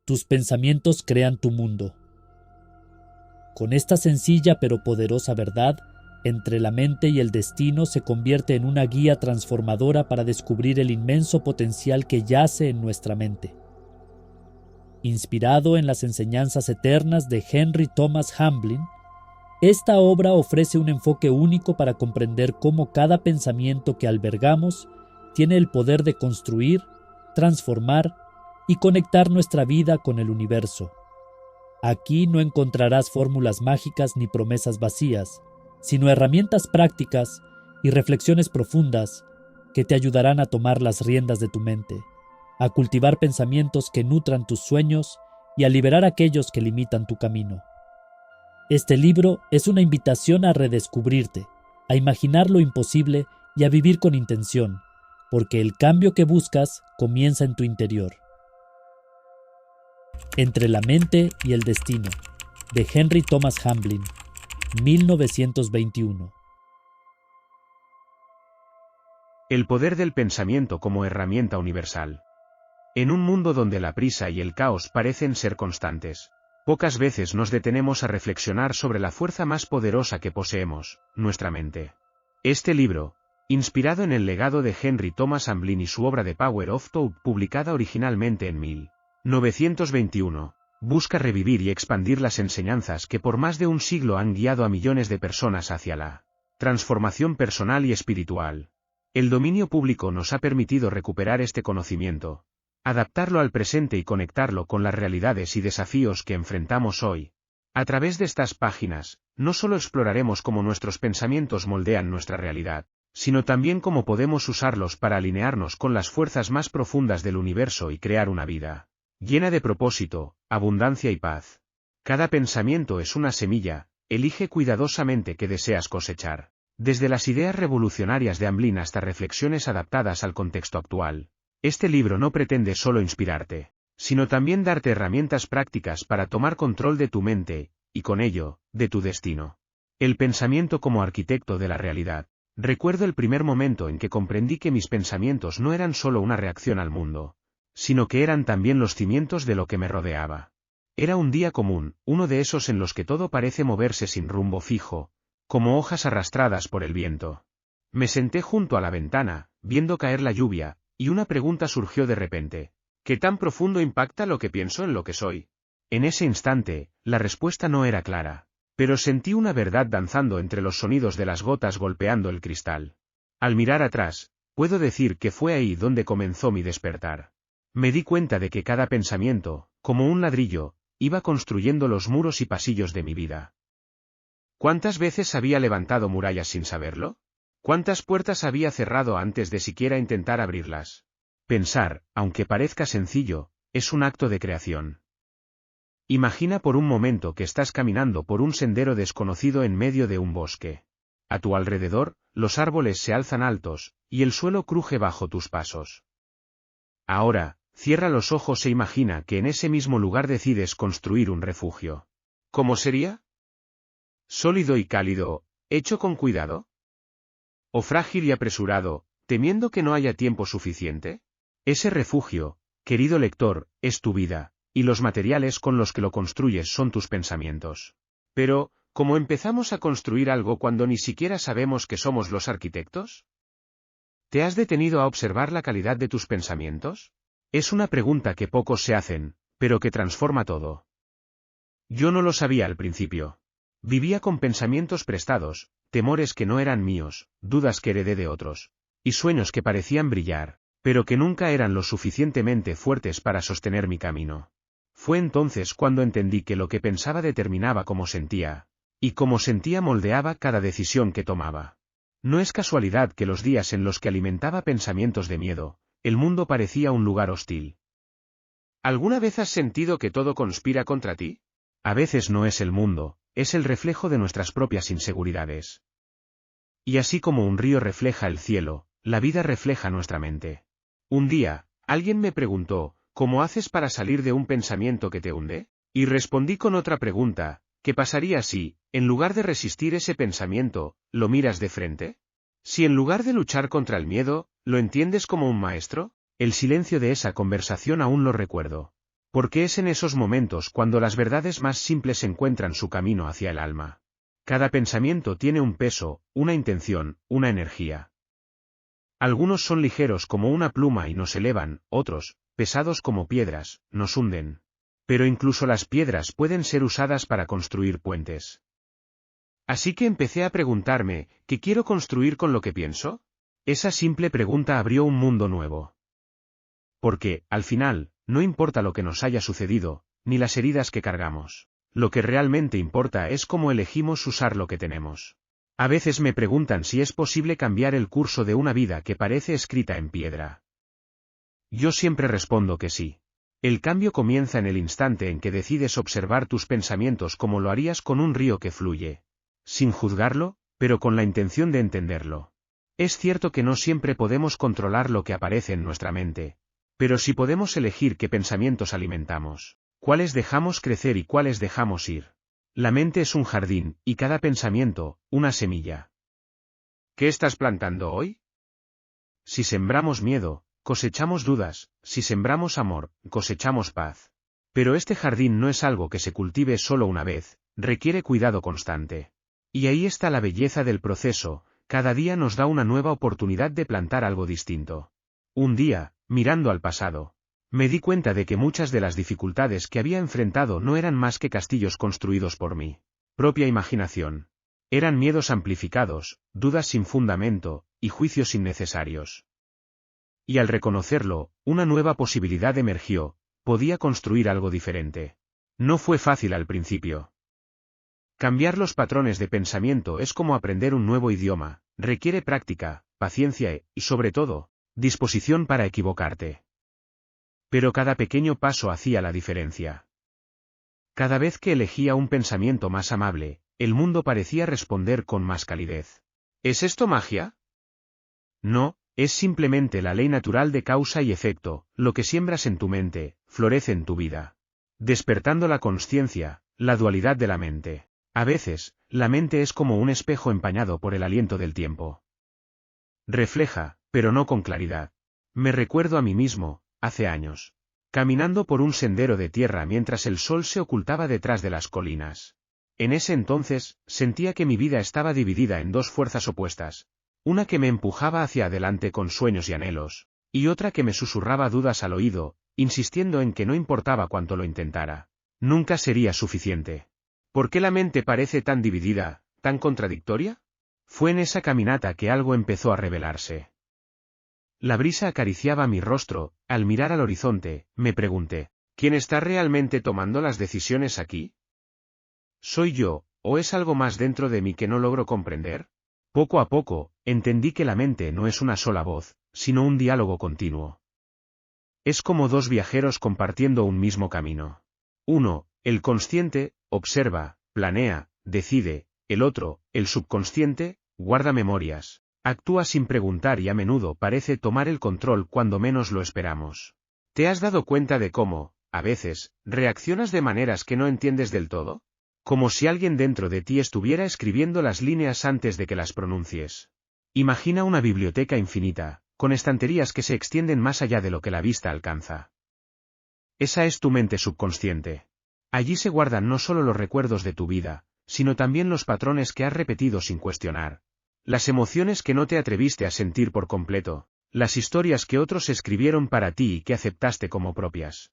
Tus pensamientos crean tu mundo. Con esta sencilla pero poderosa verdad, entre la mente y el destino se convierte en una guía transformadora para descubrir el inmenso potencial que yace en nuestra mente. Inspirado en las enseñanzas eternas de Henry Thomas Hamblin, esta obra ofrece un enfoque único para comprender cómo cada pensamiento que albergamos tiene el poder de construir, transformar y conectar nuestra vida con el universo. Aquí no encontrarás fórmulas mágicas ni promesas vacías, sino herramientas prácticas y reflexiones profundas que te ayudarán a tomar las riendas de tu mente, a cultivar pensamientos que nutran tus sueños y a liberar aquellos que limitan tu camino. Este libro es una invitación a redescubrirte, a imaginar lo imposible y a vivir con intención, porque el cambio que buscas comienza en tu interior. Entre la mente y el destino, de Henry Thomas Hamblin, 1921. El poder del pensamiento como herramienta universal. En un mundo donde la prisa y el caos parecen ser constantes, pocas veces nos detenemos a reflexionar sobre la fuerza más poderosa que poseemos, nuestra mente. Este libro, inspirado en el legado de Henry Thomas Hamblin y su obra The Power of Thought, publicada originalmente en 1921, busca revivir y expandir las enseñanzas que por más de un siglo han guiado a millones de personas hacia la transformación personal y espiritual. El dominio público nos ha permitido recuperar este conocimiento, adaptarlo al presente y conectarlo con las realidades y desafíos que enfrentamos hoy. A través de estas páginas, no solo exploraremos cómo nuestros pensamientos moldean nuestra realidad, sino también cómo podemos usarlos para alinearnos con las fuerzas más profundas del universo y crear una vida llena de propósito, abundancia y paz. Cada pensamiento es una semilla, elige cuidadosamente qué deseas cosechar. Desde las ideas revolucionarias de Hamblin hasta reflexiones adaptadas al contexto actual, este libro no pretende solo inspirarte, sino también darte herramientas prácticas para tomar control de tu mente, y con ello, de tu destino. El pensamiento como arquitecto de la realidad. Recuerdo el primer momento en que comprendí que mis pensamientos no eran solo una reacción al mundo, sino que eran también los cimientos de lo que me rodeaba. Era un día común, uno de esos en los que todo parece moverse sin rumbo fijo, como hojas arrastradas por el viento. Me senté junto a la ventana, viendo caer la lluvia, y una pregunta surgió de repente. ¿Qué tan profundo impacta lo que pienso en lo que soy? En ese instante, la respuesta no era clara, pero sentí una verdad danzando entre los sonidos de las gotas golpeando el cristal. Al mirar atrás, puedo decir que fue ahí donde comenzó mi despertar. Me di cuenta de que cada pensamiento, como un ladrillo, iba construyendo los muros y pasillos de mi vida. ¿Cuántas veces había levantado murallas sin saberlo? ¿Cuántas puertas había cerrado antes de siquiera intentar abrirlas? Pensar, aunque parezca sencillo, es un acto de creación. Imagina por un momento que estás caminando por un sendero desconocido en medio de un bosque. A tu alrededor, los árboles se alzan altos, y el suelo cruje bajo tus pasos. Ahora, cierra los ojos e imagina que en ese mismo lugar decides construir un refugio. ¿Cómo sería? ¿Sólido y cálido, hecho con cuidado? ¿O frágil y apresurado, temiendo que no haya tiempo suficiente? Ese refugio, querido lector, es tu vida, y los materiales con los que lo construyes son tus pensamientos. Pero, ¿cómo empezamos a construir algo cuando ni siquiera sabemos que somos los arquitectos? ¿Te has detenido a observar la calidad de tus pensamientos? Es una pregunta que pocos se hacen, pero que transforma todo. Yo no lo sabía al principio. Vivía con pensamientos prestados, temores que no eran míos, dudas que heredé de otros, y sueños que parecían brillar, pero que nunca eran lo suficientemente fuertes para sostener mi camino. Fue entonces cuando entendí que lo que pensaba determinaba cómo sentía, y cómo sentía moldeaba cada decisión que tomaba. No es casualidad que los días en los que alimentaba pensamientos de miedo, el mundo parecía un lugar hostil. ¿Alguna vez has sentido que todo conspira contra ti? A veces no es el mundo, es el reflejo de nuestras propias inseguridades. Y así como un río refleja el cielo, la vida refleja nuestra mente. Un día, alguien me preguntó, ¿cómo haces para salir de un pensamiento que te hunde? Y respondí con otra pregunta, ¿qué pasaría si, en lugar de resistir ese pensamiento, lo miras de frente? Si en lugar de luchar contra el miedo, lo entiendes como un maestro. El silencio de esa conversación aún lo recuerdo. Porque es en esos momentos cuando las verdades más simples encuentran su camino hacia el alma. Cada pensamiento tiene un peso, una intención, una energía. Algunos son ligeros como una pluma y nos elevan, otros, pesados como piedras, nos hunden. Pero incluso las piedras pueden ser usadas para construir puentes. Así que empecé a preguntarme, ¿qué quiero construir con lo que pienso? Esa simple pregunta abrió un mundo nuevo. Porque, al final, no importa lo que nos haya sucedido, ni las heridas que cargamos. Lo que realmente importa es cómo elegimos usar lo que tenemos. A veces me preguntan si es posible cambiar el curso de una vida que parece escrita en piedra. Yo siempre respondo que sí. El cambio comienza en el instante en que decides observar tus pensamientos como lo harías con un río que fluye. Sin juzgarlo, pero con la intención de entenderlo. Es cierto que no siempre podemos controlar lo que aparece en nuestra mente. Pero sí podemos elegir qué pensamientos alimentamos, cuáles dejamos crecer y cuáles dejamos ir. La mente es un jardín, y cada pensamiento, una semilla. ¿Qué estás plantando hoy? Si sembramos miedo, cosechamos dudas, si sembramos amor, cosechamos paz. Pero este jardín no es algo que se cultive solo una vez, requiere cuidado constante. Y ahí está la belleza del proceso, cada día nos da una nueva oportunidad de plantar algo distinto. Un día, mirando al pasado, me di cuenta de que muchas de las dificultades que había enfrentado no eran más que castillos construidos por mi propia imaginación. Eran miedos amplificados, dudas sin fundamento, y juicios innecesarios. Y al reconocerlo, una nueva posibilidad emergió, podía construir algo diferente. No fue fácil al principio. Cambiar los patrones de pensamiento es como aprender un nuevo idioma, requiere práctica, paciencia y, sobre todo, disposición para equivocarte. Pero cada pequeño paso hacía la diferencia. Cada vez que elegía un pensamiento más amable, el mundo parecía responder con más calidez. ¿Es esto magia? No, es simplemente la ley natural de causa y efecto, lo que siembras en tu mente, florece en tu vida. Despertando la consciencia, la dualidad de la mente. A veces, la mente es como un espejo empañado por el aliento del tiempo. Refleja, pero no con claridad. Me recuerdo a mí mismo, hace años, caminando por un sendero de tierra mientras el sol se ocultaba detrás de las colinas. En ese entonces, sentía que mi vida estaba dividida en dos fuerzas opuestas, una que me empujaba hacia adelante con sueños y anhelos, y otra que me susurraba dudas al oído, insistiendo en que no importaba cuánto lo intentara, nunca sería suficiente. ¿Por qué la mente parece tan dividida, tan contradictoria? Fue en esa caminata que algo empezó a revelarse. La brisa acariciaba mi rostro, al mirar al horizonte, me pregunté, ¿quién está realmente tomando las decisiones aquí? ¿Soy yo, o es algo más dentro de mí que no logro comprender? Poco a poco, entendí que la mente no es una sola voz, sino un diálogo continuo. Es como dos viajeros compartiendo un mismo camino. Uno, el consciente, observa, planea, decide, el otro, el subconsciente, guarda memorias. Actúa sin preguntar y a menudo parece tomar el control cuando menos lo esperamos. ¿Te has dado cuenta de cómo, a veces, reaccionas de maneras que no entiendes del todo? Como si alguien dentro de ti estuviera escribiendo las líneas antes de que las pronuncies. Imagina una biblioteca infinita, con estanterías que se extienden más allá de lo que la vista alcanza. Esa es tu mente subconsciente. Allí se guardan no solo los recuerdos de tu vida, sino también los patrones que has repetido sin cuestionar. Las emociones que no te atreviste a sentir por completo, las historias que otros escribieron para ti y que aceptaste como propias.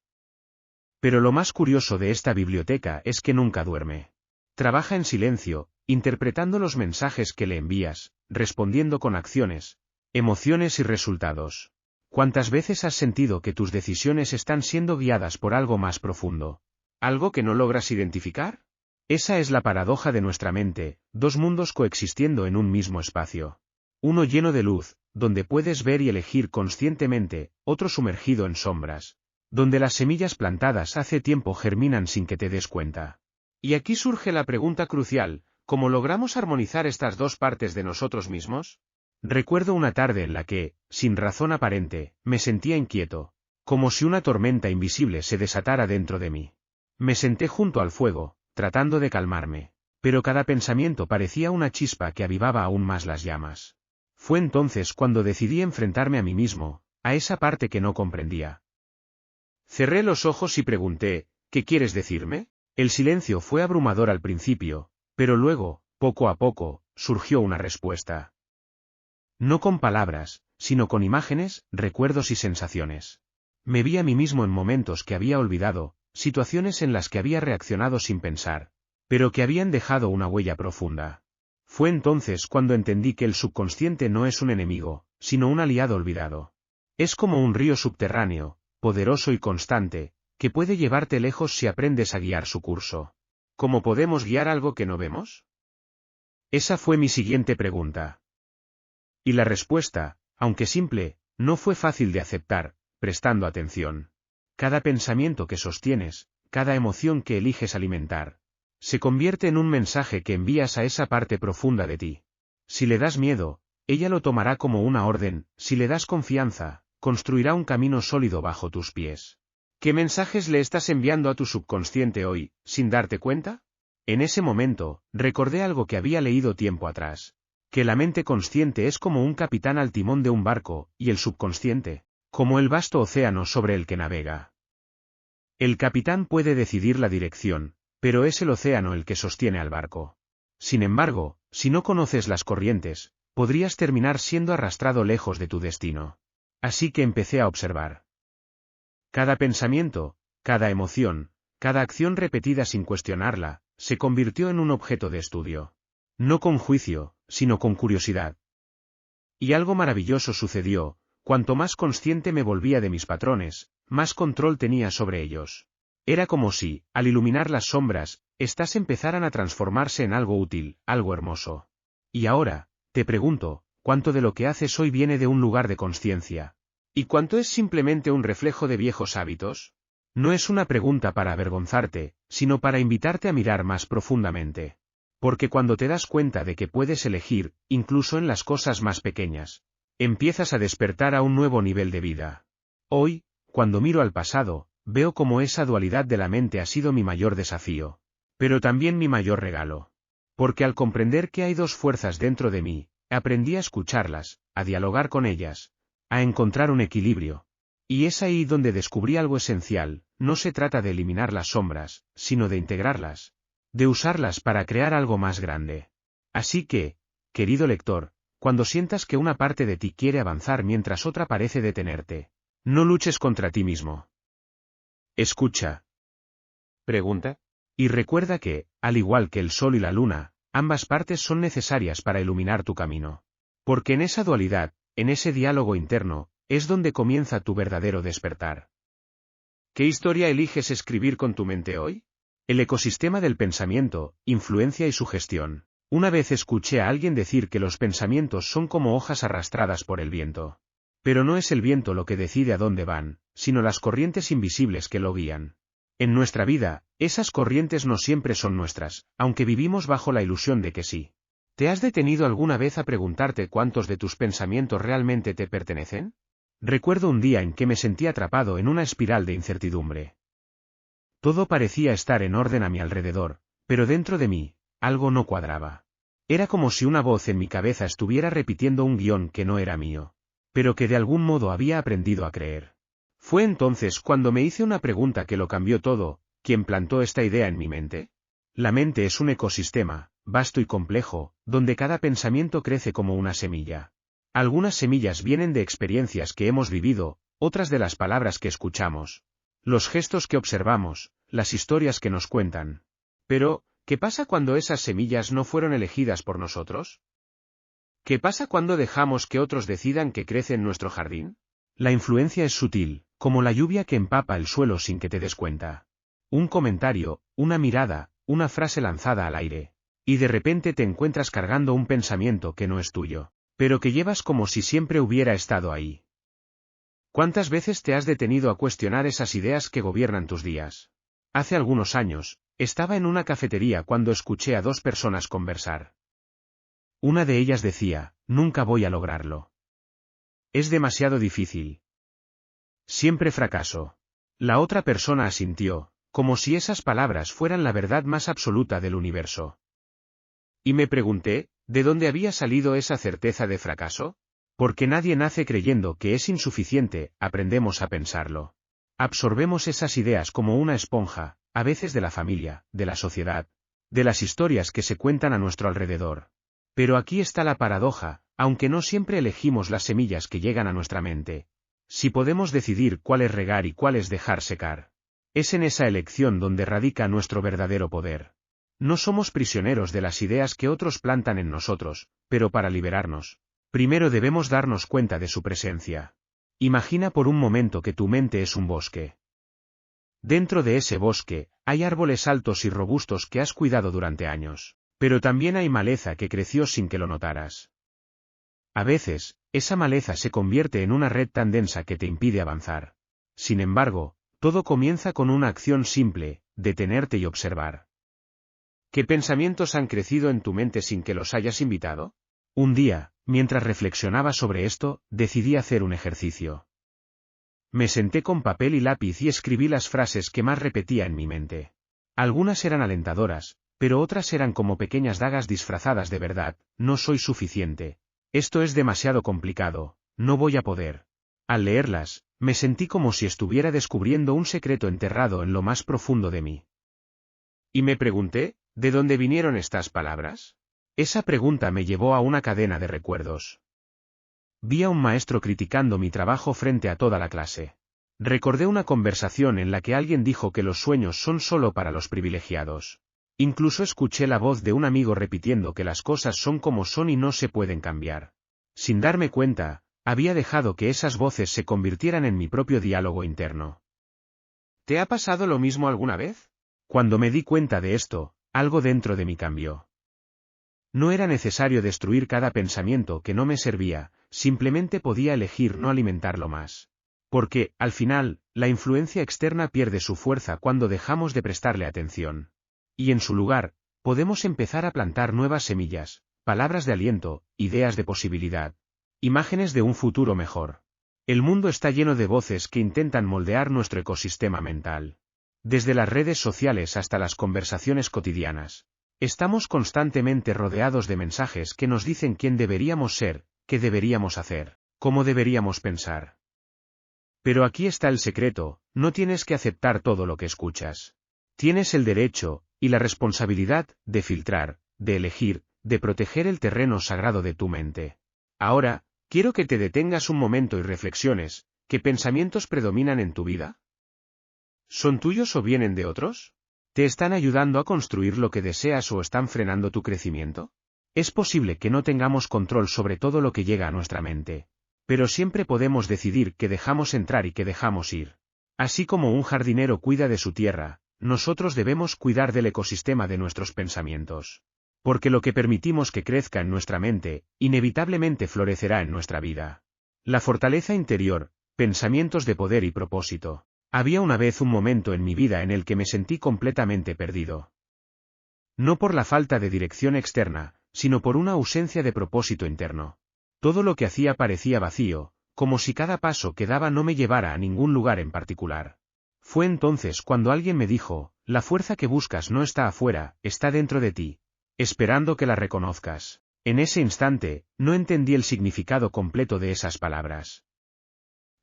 Pero lo más curioso de esta biblioteca es que nunca duerme. Trabaja en silencio, interpretando los mensajes que le envías, respondiendo con acciones, emociones y resultados. ¿Cuántas veces has sentido que tus decisiones están siendo guiadas por algo más profundo? ¿Algo que no logras identificar? Esa es la paradoja de nuestra mente, dos mundos coexistiendo en un mismo espacio. Uno lleno de luz, donde puedes ver y elegir conscientemente, otro sumergido en sombras, donde las semillas plantadas hace tiempo germinan sin que te des cuenta. Y aquí surge la pregunta crucial, ¿cómo logramos armonizar estas dos partes de nosotros mismos? Recuerdo una tarde en la que, sin razón aparente, me sentía inquieto, como si una tormenta invisible se desatara dentro de mí. Me senté junto al fuego, tratando de calmarme, pero cada pensamiento parecía una chispa que avivaba aún más las llamas. Fue entonces cuando decidí enfrentarme a mí mismo, a esa parte que no comprendía. Cerré los ojos y pregunté, ¿qué quieres decirme? El silencio fue abrumador al principio, pero luego, poco a poco, surgió una respuesta. No con palabras, sino con imágenes, recuerdos y sensaciones. Me vi a mí mismo en momentos que había olvidado, situaciones en las que había reaccionado sin pensar, pero que habían dejado una huella profunda. Fue entonces cuando entendí que el subconsciente no es un enemigo, sino un aliado olvidado. Es como un río subterráneo, poderoso y constante, que puede llevarte lejos si aprendes a guiar su curso. ¿Cómo podemos guiar algo que no vemos? Esa fue mi siguiente pregunta. Y la respuesta, aunque simple, no fue fácil de aceptar, prestando atención. Cada pensamiento que sostienes, cada emoción que eliges alimentar, se convierte en un mensaje que envías a esa parte profunda de ti. Si le das miedo, ella lo tomará como una orden; si le das confianza, construirá un camino sólido bajo tus pies. ¿Qué mensajes le estás enviando a tu subconsciente hoy, sin darte cuenta? En ese momento, recordé algo que había leído tiempo atrás, que la mente consciente es como un capitán al timón de un barco, y el subconsciente, como el vasto océano sobre el que navega. El capitán puede decidir la dirección, pero es el océano el que sostiene al barco. Sin embargo, si no conoces las corrientes, podrías terminar siendo arrastrado lejos de tu destino. Así que empecé a observar. Cada pensamiento, cada emoción, cada acción repetida sin cuestionarla, se convirtió en un objeto de estudio. No con juicio, sino con curiosidad. Y algo maravilloso sucedió: cuanto más consciente me volvía de mis patrones, más control tenía sobre ellos. Era como si, al iluminar las sombras, éstas empezaran a transformarse en algo útil, algo hermoso. Y ahora, te pregunto, ¿cuánto de lo que haces hoy viene de un lugar de consciencia? ¿Y cuánto es simplemente un reflejo de viejos hábitos? No es una pregunta para avergonzarte, sino para invitarte a mirar más profundamente. Porque cuando te das cuenta de que puedes elegir, incluso en las cosas más pequeñas, empiezas a despertar a un nuevo nivel de vida. Hoy, cuando miro al pasado, veo cómo esa dualidad de la mente ha sido mi mayor desafío, pero también mi mayor regalo. Porque al comprender que hay dos fuerzas dentro de mí, aprendí a escucharlas, a dialogar con ellas, a encontrar un equilibrio. Y es ahí donde descubrí algo esencial: no se trata de eliminar las sombras, sino de integrarlas, de usarlas para crear algo más grande. Así que, querido lector, cuando sientas que una parte de ti quiere avanzar mientras otra parece detenerte, no luches contra ti mismo. Escucha. Pregunta. Y recuerda que, al igual que el sol y la luna, ambas partes son necesarias para iluminar tu camino. Porque en esa dualidad, en ese diálogo interno, es donde comienza tu verdadero despertar. ¿Qué historia eliges escribir con tu mente hoy? El ecosistema del pensamiento, influencia y sugestión. Una vez escuché a alguien decir que los pensamientos son como hojas arrastradas por el viento. Pero no es el viento lo que decide a dónde van, sino las corrientes invisibles que lo guían. En nuestra vida, esas corrientes no siempre son nuestras, aunque vivimos bajo la ilusión de que sí. ¿Te has detenido alguna vez a preguntarte cuántos de tus pensamientos realmente te pertenecen? Recuerdo un día en que me sentí atrapado en una espiral de incertidumbre. Todo parecía estar en orden a mi alrededor, pero dentro de mí, algo no cuadraba. Era como si una voz en mi cabeza estuviera repitiendo un guión que no era mío, pero que de algún modo había aprendido a creer. Fue entonces cuando me hice una pregunta que lo cambió todo: ¿quién plantó esta idea en mi mente? La mente es un ecosistema, vasto y complejo, donde cada pensamiento crece como una semilla. Algunas semillas vienen de experiencias que hemos vivido, otras de las palabras que escuchamos, los gestos que observamos, las historias que nos cuentan. Pero, ¿qué pasa cuando esas semillas no fueron elegidas por nosotros? ¿Qué pasa cuando dejamos que otros decidan qué crece en nuestro jardín? La influencia es sutil, como la lluvia que empapa el suelo sin que te des cuenta. Un comentario, una mirada, una frase lanzada al aire, y de repente te encuentras cargando un pensamiento que no es tuyo, pero que llevas como si siempre hubiera estado ahí. ¿Cuántas veces te has detenido a cuestionar esas ideas que gobiernan tus días? Hace algunos años, estaba en una cafetería cuando escuché a dos personas conversar. Una de ellas decía: nunca voy a lograrlo. Es demasiado difícil. Siempre fracaso. La otra persona asintió, como si esas palabras fueran la verdad más absoluta del universo. Y me pregunté, ¿de dónde había salido esa certeza de fracaso? Porque nadie nace creyendo que es insuficiente, aprendemos a pensarlo. Absorbemos esas ideas como una esponja, a veces de la familia, de la sociedad, de las historias que se cuentan a nuestro alrededor. Pero aquí está la paradoja, aunque no siempre elegimos las semillas que llegan a nuestra mente. Si podemos decidir cuál es regar y cuál es dejar secar. Es en esa elección donde radica nuestro verdadero poder. No somos prisioneros de las ideas que otros plantan en nosotros, pero para liberarnos, primero debemos darnos cuenta de su presencia. Imagina por un momento que tu mente es un bosque. Dentro de ese bosque, hay árboles altos y robustos que has cuidado durante años, pero también hay maleza que creció sin que lo notaras. A veces, esa maleza se convierte en una red tan densa que te impide avanzar. Sin embargo, todo comienza con una acción simple, detenerte y observar. ¿Qué pensamientos han crecido en tu mente sin que los hayas invitado? Un día, mientras reflexionaba sobre esto, decidí hacer un ejercicio. Me senté con papel y lápiz y escribí las frases que más repetía en mi mente. Algunas eran alentadoras, pero otras eran como pequeñas dagas disfrazadas de verdad: no soy suficiente. Esto es demasiado complicado, no voy a poder. Al leerlas, me sentí como si estuviera descubriendo un secreto enterrado en lo más profundo de mí. Y me pregunté, ¿de dónde vinieron estas palabras? Esa pregunta me llevó a una cadena de recuerdos. Vi a un maestro criticando mi trabajo frente a toda la clase. Recordé una conversación en la que alguien dijo que los sueños son solo para los privilegiados. Incluso escuché la voz de un amigo repitiendo que las cosas son como son y no se pueden cambiar. Sin darme cuenta, había dejado que esas voces se convirtieran en mi propio diálogo interno. ¿Te ha pasado lo mismo alguna vez? Cuando me di cuenta de esto, algo dentro de mí cambió. No era necesario destruir cada pensamiento que no me servía, simplemente podía elegir no alimentarlo más. Porque, al final, la influencia externa pierde su fuerza cuando dejamos de prestarle atención. Y en su lugar, podemos empezar a plantar nuevas semillas, palabras de aliento, ideas de posibilidad, imágenes de un futuro mejor. El mundo está lleno de voces que intentan moldear nuestro ecosistema mental. Desde las redes sociales hasta las conversaciones cotidianas. Estamos constantemente rodeados de mensajes que nos dicen quién deberíamos ser, qué deberíamos hacer, cómo deberíamos pensar. Pero aquí está el secreto: no tienes que aceptar todo lo que escuchas. Tienes el derecho, y la responsabilidad, de filtrar, de elegir, de proteger el terreno sagrado de tu mente. Ahora, quiero que te detengas un momento y reflexiones: ¿qué pensamientos predominan en tu vida? ¿Son tuyos o vienen de otros? ¿Te están ayudando a construir lo que deseas o están frenando tu crecimiento? Es posible que no tengamos control sobre todo lo que llega a nuestra mente. Pero siempre podemos decidir qué dejamos entrar y qué dejamos ir. Así como un jardinero cuida de su tierra, nosotros debemos cuidar del ecosistema de nuestros pensamientos. Porque lo que permitimos que crezca en nuestra mente, inevitablemente florecerá en nuestra vida. La fortaleza interior, pensamientos de poder y propósito. Había una vez un momento en mi vida en el que me sentí completamente perdido. No por la falta de dirección externa, sino por una ausencia de propósito interno. Todo lo que hacía parecía vacío, como si cada paso que daba no me llevara a ningún lugar en particular. Fue entonces cuando alguien me dijo: la fuerza que buscas no está afuera, está dentro de ti, esperando que la reconozcas. En ese instante, no entendí el significado completo de esas palabras.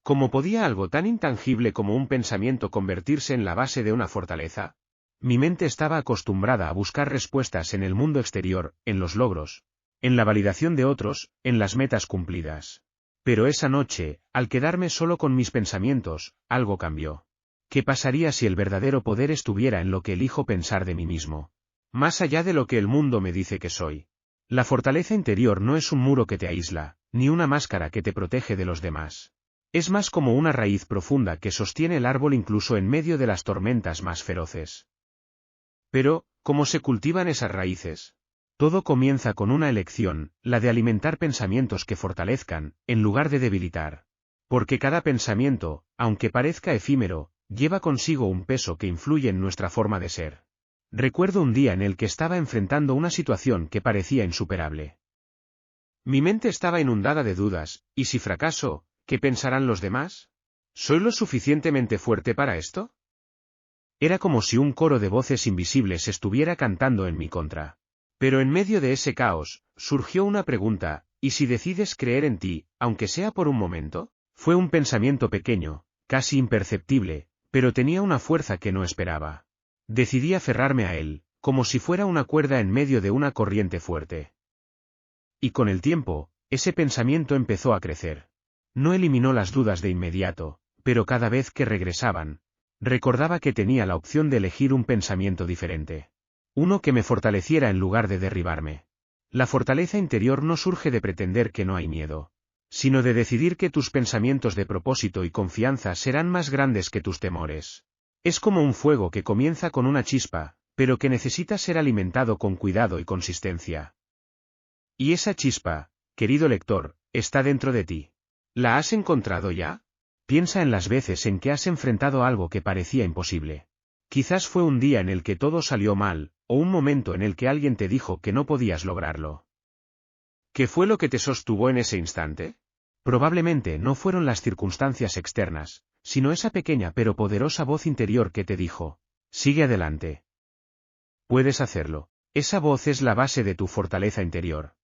¿Cómo podía algo tan intangible como un pensamiento convertirse en la base de una fortaleza? Mi mente estaba acostumbrada a buscar respuestas en el mundo exterior, en los logros, en la validación de otros, en las metas cumplidas. Pero esa noche, al quedarme solo con mis pensamientos, algo cambió. ¿Qué pasaría si el verdadero poder estuviera en lo que elijo pensar de mí mismo? Más allá de lo que el mundo me dice que soy. La fortaleza interior no es un muro que te aísla, ni una máscara que te protege de los demás. Es más como una raíz profunda que sostiene el árbol incluso en medio de las tormentas más feroces. Pero, ¿cómo se cultivan esas raíces? Todo comienza con una elección, la de alimentar pensamientos que fortalezcan, en lugar de debilitar. Porque cada pensamiento, aunque parezca efímero, lleva consigo un peso que influye en nuestra forma de ser. Recuerdo un día en el que estaba enfrentando una situación que parecía insuperable. Mi mente estaba inundada de dudas: ¿y si fracaso? ¿Qué pensarán los demás? ¿Soy lo suficientemente fuerte para esto? Era como si un coro de voces invisibles estuviera cantando en mi contra. Pero en medio de ese caos, surgió una pregunta: ¿y si decides creer en ti, aunque sea por un momento? Fue un pensamiento pequeño, casi imperceptible, pero tenía una fuerza que no esperaba. Decidí aferrarme a él, como si fuera una cuerda en medio de una corriente fuerte. Y con el tiempo, ese pensamiento empezó a crecer. No eliminó las dudas de inmediato, pero cada vez que regresaban, recordaba que tenía la opción de elegir un pensamiento diferente. Uno que me fortaleciera en lugar de derribarme. La fortaleza interior no surge de pretender que no hay miedo, sino de decidir que tus pensamientos de propósito y confianza serán más grandes que tus temores. Es como un fuego que comienza con una chispa, pero que necesita ser alimentado con cuidado y consistencia. Y esa chispa, querido lector, está dentro de ti. ¿La has encontrado ya? Piensa en las veces en que has enfrentado algo que parecía imposible. Quizás fue un día en el que todo salió mal, o un momento en el que alguien te dijo que no podías lograrlo. ¿Qué fue lo que te sostuvo en ese instante? Probablemente no fueron las circunstancias externas, sino esa pequeña pero poderosa voz interior que te dijo, sigue adelante. Puedes hacerlo. Esa voz es la base de tu fortaleza interior.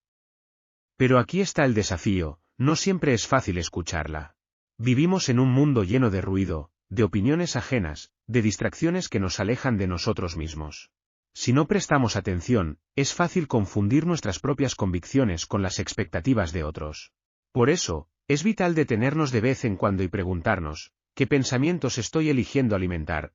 Pero aquí está el desafío, no siempre es fácil escucharla. Vivimos en un mundo lleno de ruido, de opiniones ajenas, de distracciones que nos alejan de nosotros mismos. Si no prestamos atención, es fácil confundir nuestras propias convicciones con las expectativas de otros. Por eso, es vital detenernos de vez en cuando y preguntarnos, ¿qué pensamientos estoy eligiendo alimentar?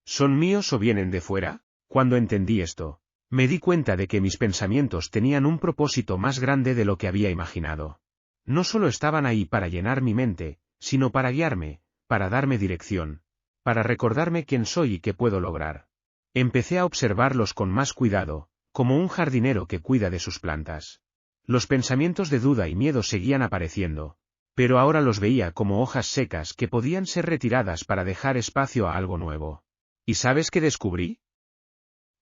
¿Son míos o vienen de fuera? Cuando entendí esto, me di cuenta de que mis pensamientos tenían un propósito más grande de lo que había imaginado. No solo estaban ahí para llenar mi mente, sino para guiarme, para darme dirección, para recordarme quién soy y qué puedo lograr. Empecé a observarlos con más cuidado, como un jardinero que cuida de sus plantas. Los pensamientos de duda y miedo seguían apareciendo, pero ahora los veía como hojas secas que podían ser retiradas para dejar espacio a algo nuevo. ¿Y sabes qué descubrí?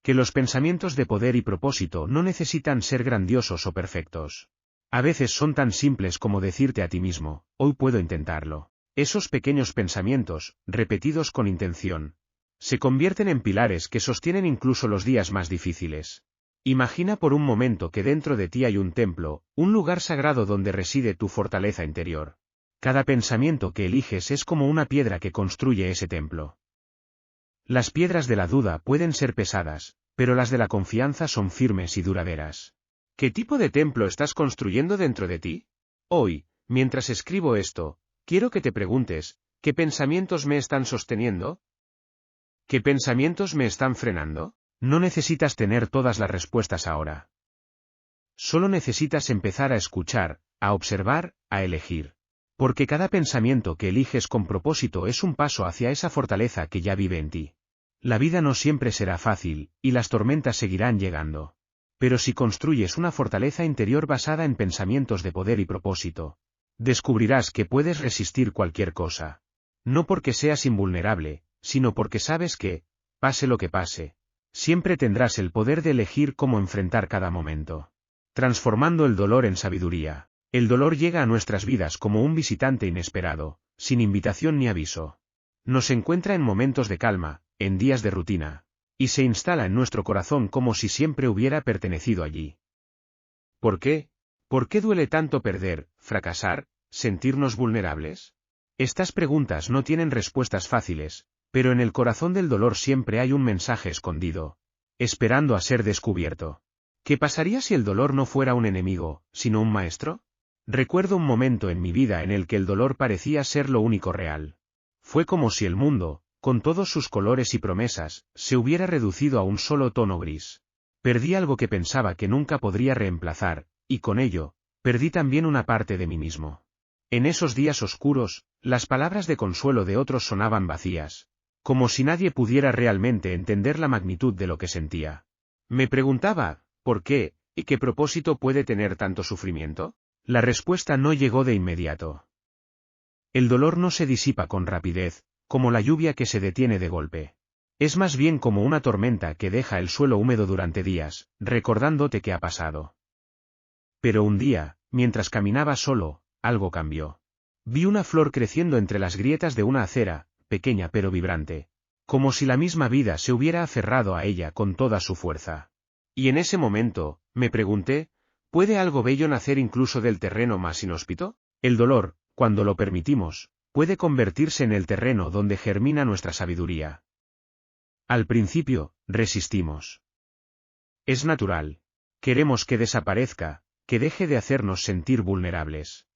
Que los pensamientos de poder y propósito no necesitan ser grandiosos o perfectos. A veces son tan simples como decirte a ti mismo, hoy puedo intentarlo. Esos pequeños pensamientos, repetidos con intención, se convierten en pilares que sostienen incluso los días más difíciles. Imagina por un momento que dentro de ti hay un templo, un lugar sagrado donde reside tu fortaleza interior. Cada pensamiento que eliges es como una piedra que construye ese templo. Las piedras de la duda pueden ser pesadas, pero las de la confianza son firmes y duraderas. ¿Qué tipo de templo estás construyendo dentro de ti? Hoy, mientras escribo esto, quiero que te preguntes, ¿qué pensamientos me están sosteniendo? ¿Qué pensamientos me están frenando? No necesitas tener todas las respuestas ahora. Solo necesitas empezar a escuchar, a observar, a elegir. Porque cada pensamiento que eliges con propósito es un paso hacia esa fortaleza que ya vive en ti. La vida no siempre será fácil, y las tormentas seguirán llegando. Pero si construyes una fortaleza interior basada en pensamientos de poder y propósito, descubrirás que puedes resistir cualquier cosa. No porque seas invulnerable, sino porque sabes que, pase lo que pase, siempre tendrás el poder de elegir cómo enfrentar cada momento. Transformando el dolor en sabiduría. El dolor llega a nuestras vidas como un visitante inesperado, sin invitación ni aviso. Nos encuentra en momentos de calma, en días de rutina, y se instala en nuestro corazón como si siempre hubiera pertenecido allí. ¿Por qué? ¿Por qué duele tanto perder, fracasar, sentirnos vulnerables? Estas preguntas no tienen respuestas fáciles, pero en el corazón del dolor siempre hay un mensaje escondido, esperando a ser descubierto. ¿Qué pasaría si el dolor no fuera un enemigo, sino un maestro? Recuerdo un momento en mi vida en el que el dolor parecía ser lo único real. Fue como si el mundo, con todos sus colores y promesas, se hubiera reducido a un solo tono gris. Perdí algo que pensaba que nunca podría reemplazar, y con ello, perdí también una parte de mí mismo. En esos días oscuros, las palabras de consuelo de otros sonaban vacías, como si nadie pudiera realmente entender la magnitud de lo que sentía. Me preguntaba, ¿por qué, y qué propósito puede tener tanto sufrimiento? La respuesta no llegó de inmediato. El dolor no se disipa con rapidez, como la lluvia que se detiene de golpe. Es más bien como una tormenta que deja el suelo húmedo durante días, recordándote qué ha pasado. Pero un día, mientras caminaba solo, algo cambió. Vi una flor creciendo entre las grietas de una acera, pequeña pero vibrante, como si la misma vida se hubiera aferrado a ella con toda su fuerza. Y en ese momento, me pregunté, ¿puede algo bello nacer incluso del terreno más inhóspito? El dolor, cuando lo permitimos, puede convertirse en el terreno donde germina nuestra sabiduría. Al principio, resistimos. Es natural. Queremos que desaparezca, que deje de hacernos sentir vulnerables.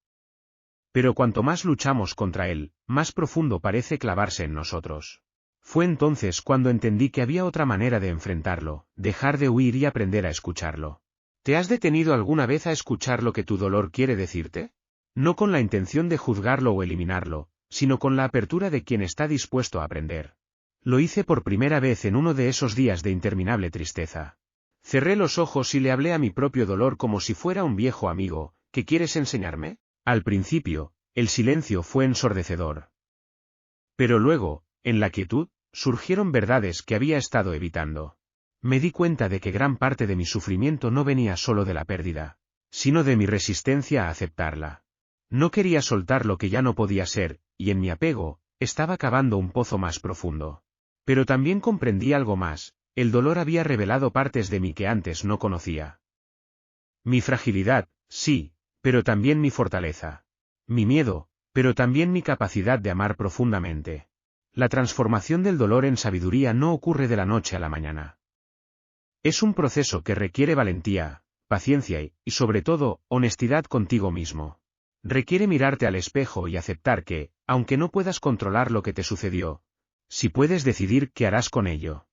Pero cuanto más luchamos contra él, más profundo parece clavarse en nosotros. Fue entonces cuando entendí que había otra manera de enfrentarlo, dejar de huir y aprender a escucharlo. ¿Te has detenido alguna vez a escuchar lo que tu dolor quiere decirte? No con la intención de juzgarlo o eliminarlo, sino con la apertura de quien está dispuesto a aprender. Lo hice por primera vez en uno de esos días de interminable tristeza. Cerré los ojos y le hablé a mi propio dolor como si fuera un viejo amigo. ¿Qué quieres enseñarme? Al principio, el silencio fue ensordecedor. Pero luego, en la quietud, surgieron verdades que había estado evitando. Me di cuenta de que gran parte de mi sufrimiento no venía solo de la pérdida, sino de mi resistencia a aceptarla. No quería soltar lo que ya no podía ser, y en mi apego, estaba cavando un pozo más profundo. Pero también comprendí algo más, el dolor había revelado partes de mí que antes no conocía. Mi fragilidad, sí, pero también mi fortaleza. Mi miedo, pero también mi capacidad de amar profundamente. La transformación del dolor en sabiduría no ocurre de la noche a la mañana. Es un proceso que requiere valentía, paciencia y, sobre todo, honestidad contigo mismo. Requiere mirarte al espejo y aceptar que, aunque no puedas controlar lo que te sucedió, sí puedes decidir qué harás con ello.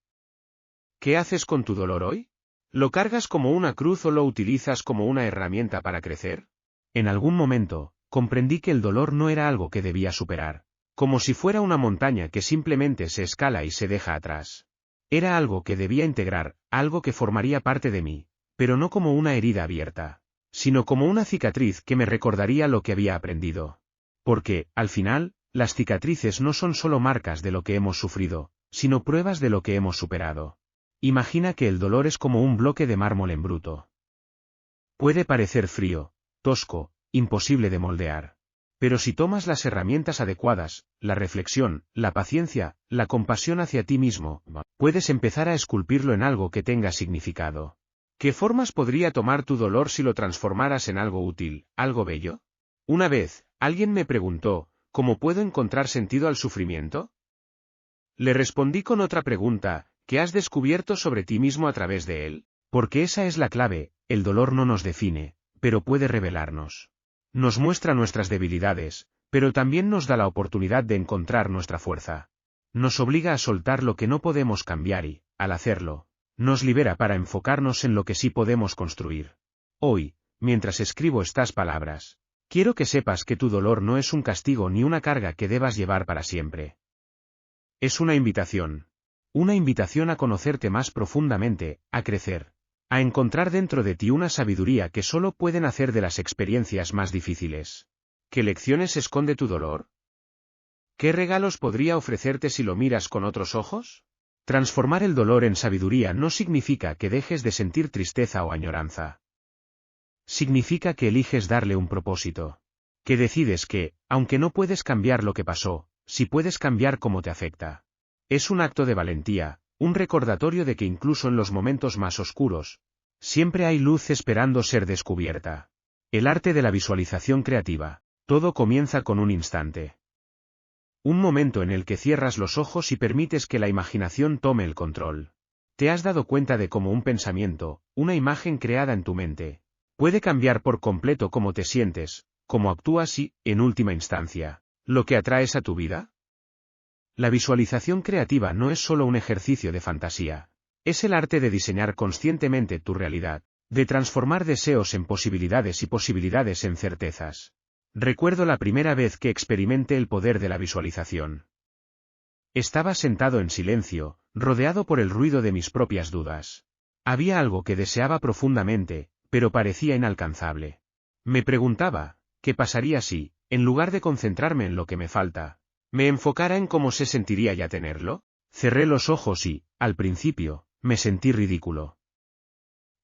¿Qué haces con tu dolor hoy? ¿Lo cargas como una cruz o lo utilizas como una herramienta para crecer? En algún momento, comprendí que el dolor no era algo que debía superar, como si fuera una montaña que simplemente se escala y se deja atrás. Era algo que debía integrar, algo que formaría parte de mí, pero no como una herida abierta, sino como una cicatriz que me recordaría lo que había aprendido. Porque, al final, las cicatrices no son solo marcas de lo que hemos sufrido, sino pruebas de lo que hemos superado. Imagina que el dolor es como un bloque de mármol en bruto. Puede parecer frío, tosco, imposible de moldear. Pero si tomas las herramientas adecuadas, la reflexión, la paciencia, la compasión hacia ti mismo, puedes empezar a esculpirlo en algo que tenga significado. ¿Qué formas podría tomar tu dolor si lo transformaras en algo útil, algo bello? Una vez, alguien me preguntó, ¿cómo puedo encontrar sentido al sufrimiento? Le respondí con otra pregunta, ¿qué has descubierto sobre ti mismo a través de él? Porque esa es la clave, el dolor no nos define, pero puede revelarnos. Nos muestra nuestras debilidades, pero también nos da la oportunidad de encontrar nuestra fuerza. Nos obliga a soltar lo que no podemos cambiar y, al hacerlo, nos libera para enfocarnos en lo que sí podemos construir. Hoy, mientras escribo estas palabras, quiero que sepas que tu dolor no es un castigo ni una carga que debas llevar para siempre. Es una invitación. Una invitación a conocerte más profundamente, a crecer, a encontrar dentro de ti una sabiduría que solo puede nacer de las experiencias más difíciles. ¿Qué lecciones esconde tu dolor? ¿Qué regalos podría ofrecerte si lo miras con otros ojos? Transformar el dolor en sabiduría no significa que dejes de sentir tristeza o añoranza. Significa que eliges darle un propósito. Que decides que, aunque no puedes cambiar lo que pasó, sí puedes cambiar cómo te afecta. Es un acto de valentía, un recordatorio de que incluso en los momentos más oscuros, siempre hay luz esperando ser descubierta. El arte de la visualización creativa. Todo comienza con un instante. Un momento en el que cierras los ojos y permites que la imaginación tome el control. ¿Te has dado cuenta de cómo un pensamiento, una imagen creada en tu mente, puede cambiar por completo cómo te sientes, cómo actúas y, en última instancia, lo que atraes a tu vida? La visualización creativa no es solo un ejercicio de fantasía. Es el arte de diseñar conscientemente tu realidad, de transformar deseos en posibilidades y posibilidades en certezas. Recuerdo la primera vez que experimenté el poder de la visualización. Estaba sentado en silencio, rodeado por el ruido de mis propias dudas. Había algo que deseaba profundamente, pero parecía inalcanzable. Me preguntaba, ¿qué pasaría si, en lugar de concentrarme en lo que me falta, me enfocara en cómo se sentiría ya tenerlo? Cerré los ojos y, al principio, me sentí ridículo.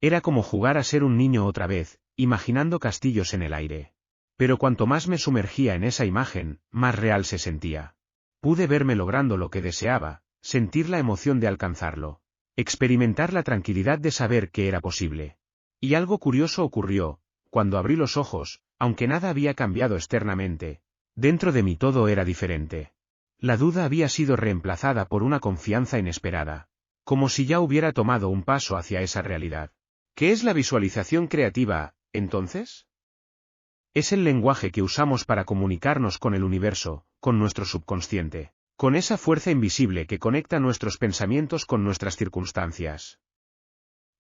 Era como jugar a ser un niño otra vez, imaginando castillos en el aire. Pero cuanto más me sumergía en esa imagen, más real se sentía. Pude verme logrando lo que deseaba, sentir la emoción de alcanzarlo, experimentar la tranquilidad de saber que era posible. Y algo curioso ocurrió, cuando abrí los ojos, aunque nada había cambiado externamente, Dentro de mí todo era diferente. La duda había sido reemplazada por una confianza inesperada, como si ya hubiera tomado un paso hacia esa realidad. ¿Qué es la visualización creativa, entonces? Es el lenguaje que usamos para comunicarnos con el universo, con nuestro subconsciente, con esa fuerza invisible que conecta nuestros pensamientos con nuestras circunstancias.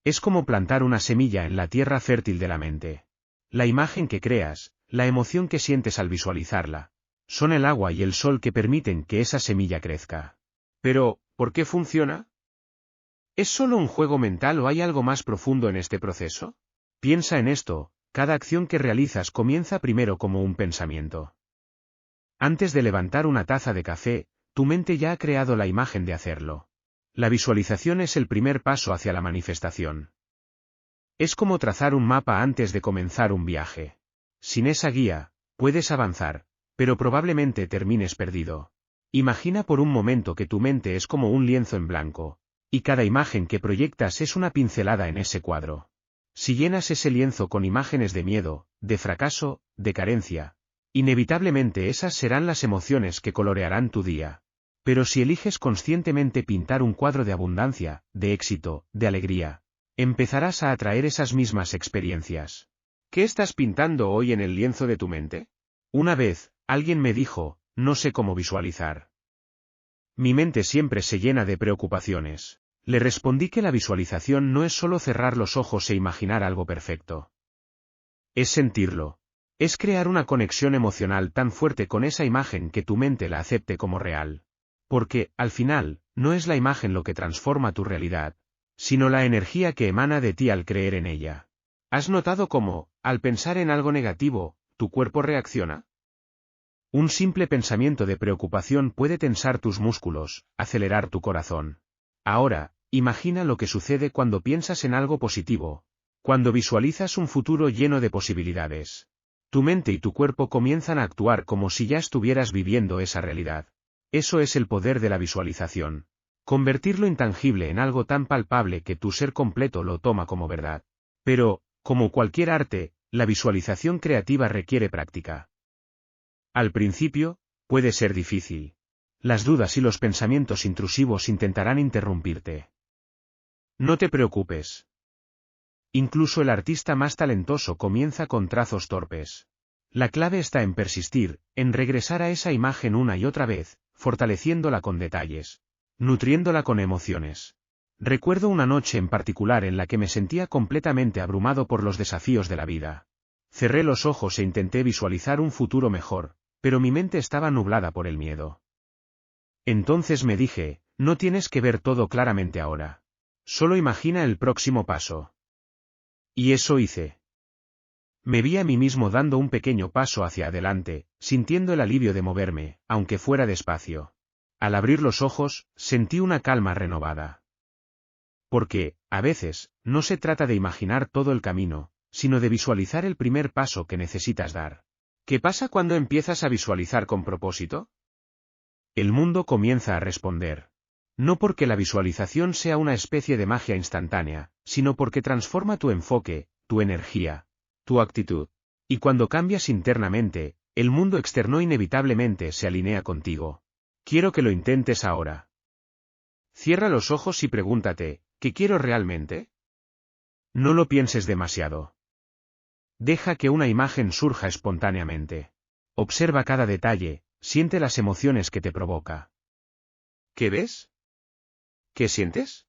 Es como plantar una semilla en la tierra fértil de la mente. La imagen que creas, la emoción que sientes al visualizarla, son el agua y el sol que permiten que esa semilla crezca. Pero, ¿por qué funciona? ¿Es solo un juego mental o hay algo más profundo en este proceso? Piensa en esto, cada acción que realizas comienza primero como un pensamiento. Antes de levantar una taza de café, tu mente ya ha creado la imagen de hacerlo. La visualización es el primer paso hacia la manifestación. Es como trazar un mapa antes de comenzar un viaje. Sin esa guía, puedes avanzar, pero probablemente termines perdido. Imagina por un momento que tu mente es como un lienzo en blanco, y cada imagen que proyectas es una pincelada en ese cuadro. Si llenas ese lienzo con imágenes de miedo, de fracaso, de carencia, inevitablemente esas serán las emociones que colorearán tu día. Pero si eliges conscientemente pintar un cuadro de abundancia, de éxito, de alegría, empezarás a atraer esas mismas experiencias. ¿Qué estás pintando hoy en el lienzo de tu mente? Una vez, alguien me dijo, no sé cómo visualizar. Mi mente siempre se llena de preocupaciones. Le respondí que la visualización no es solo cerrar los ojos e imaginar algo perfecto. Es sentirlo. Es crear una conexión emocional tan fuerte con esa imagen que tu mente la acepte como real. Porque, al final, no es la imagen lo que transforma tu realidad, sino la energía que emana de ti al creer en ella. ¿Has notado cómo, al pensar en algo negativo, tu cuerpo reacciona? Un simple pensamiento de preocupación puede tensar tus músculos, acelerar tu corazón. Ahora, imagina lo que sucede cuando piensas en algo positivo, cuando visualizas un futuro lleno de posibilidades. Tu mente y tu cuerpo comienzan a actuar como si ya estuvieras viviendo esa realidad. Eso es el poder de la visualización. Convertir lo intangible en algo tan palpable que tu ser completo lo toma como verdad. Pero, como cualquier arte, la visualización creativa requiere práctica. Al principio, puede ser difícil. Las dudas y los pensamientos intrusivos intentarán interrumpirte. No te preocupes. Incluso el artista más talentoso comienza con trazos torpes. La clave está en persistir, en regresar a esa imagen una y otra vez, fortaleciéndola con detalles, nutriéndola con emociones. Recuerdo una noche en particular en la que me sentía completamente abrumado por los desafíos de la vida. Cerré los ojos e intenté visualizar un futuro mejor, pero mi mente estaba nublada por el miedo. Entonces me dije, no tienes que ver todo claramente ahora. Solo imagina el próximo paso. Y eso hice. Me vi a mí mismo dando un pequeño paso hacia adelante, sintiendo el alivio de moverme, aunque fuera despacio. Al abrir los ojos, sentí una calma renovada. Porque, a veces, no se trata de imaginar todo el camino, sino de visualizar el primer paso que necesitas dar. ¿Qué pasa cuando empiezas a visualizar con propósito? El mundo comienza a responder. No porque la visualización sea una especie de magia instantánea, sino porque transforma tu enfoque, tu energía, tu actitud. Y cuando cambias internamente, el mundo externo inevitablemente se alinea contigo. Quiero que lo intentes ahora. Cierra los ojos y pregúntate, ¿qué quiero realmente? No lo pienses demasiado. Deja que una imagen surja espontáneamente. Observa cada detalle, siente las emociones que te provoca. ¿Qué ves? ¿Qué sientes?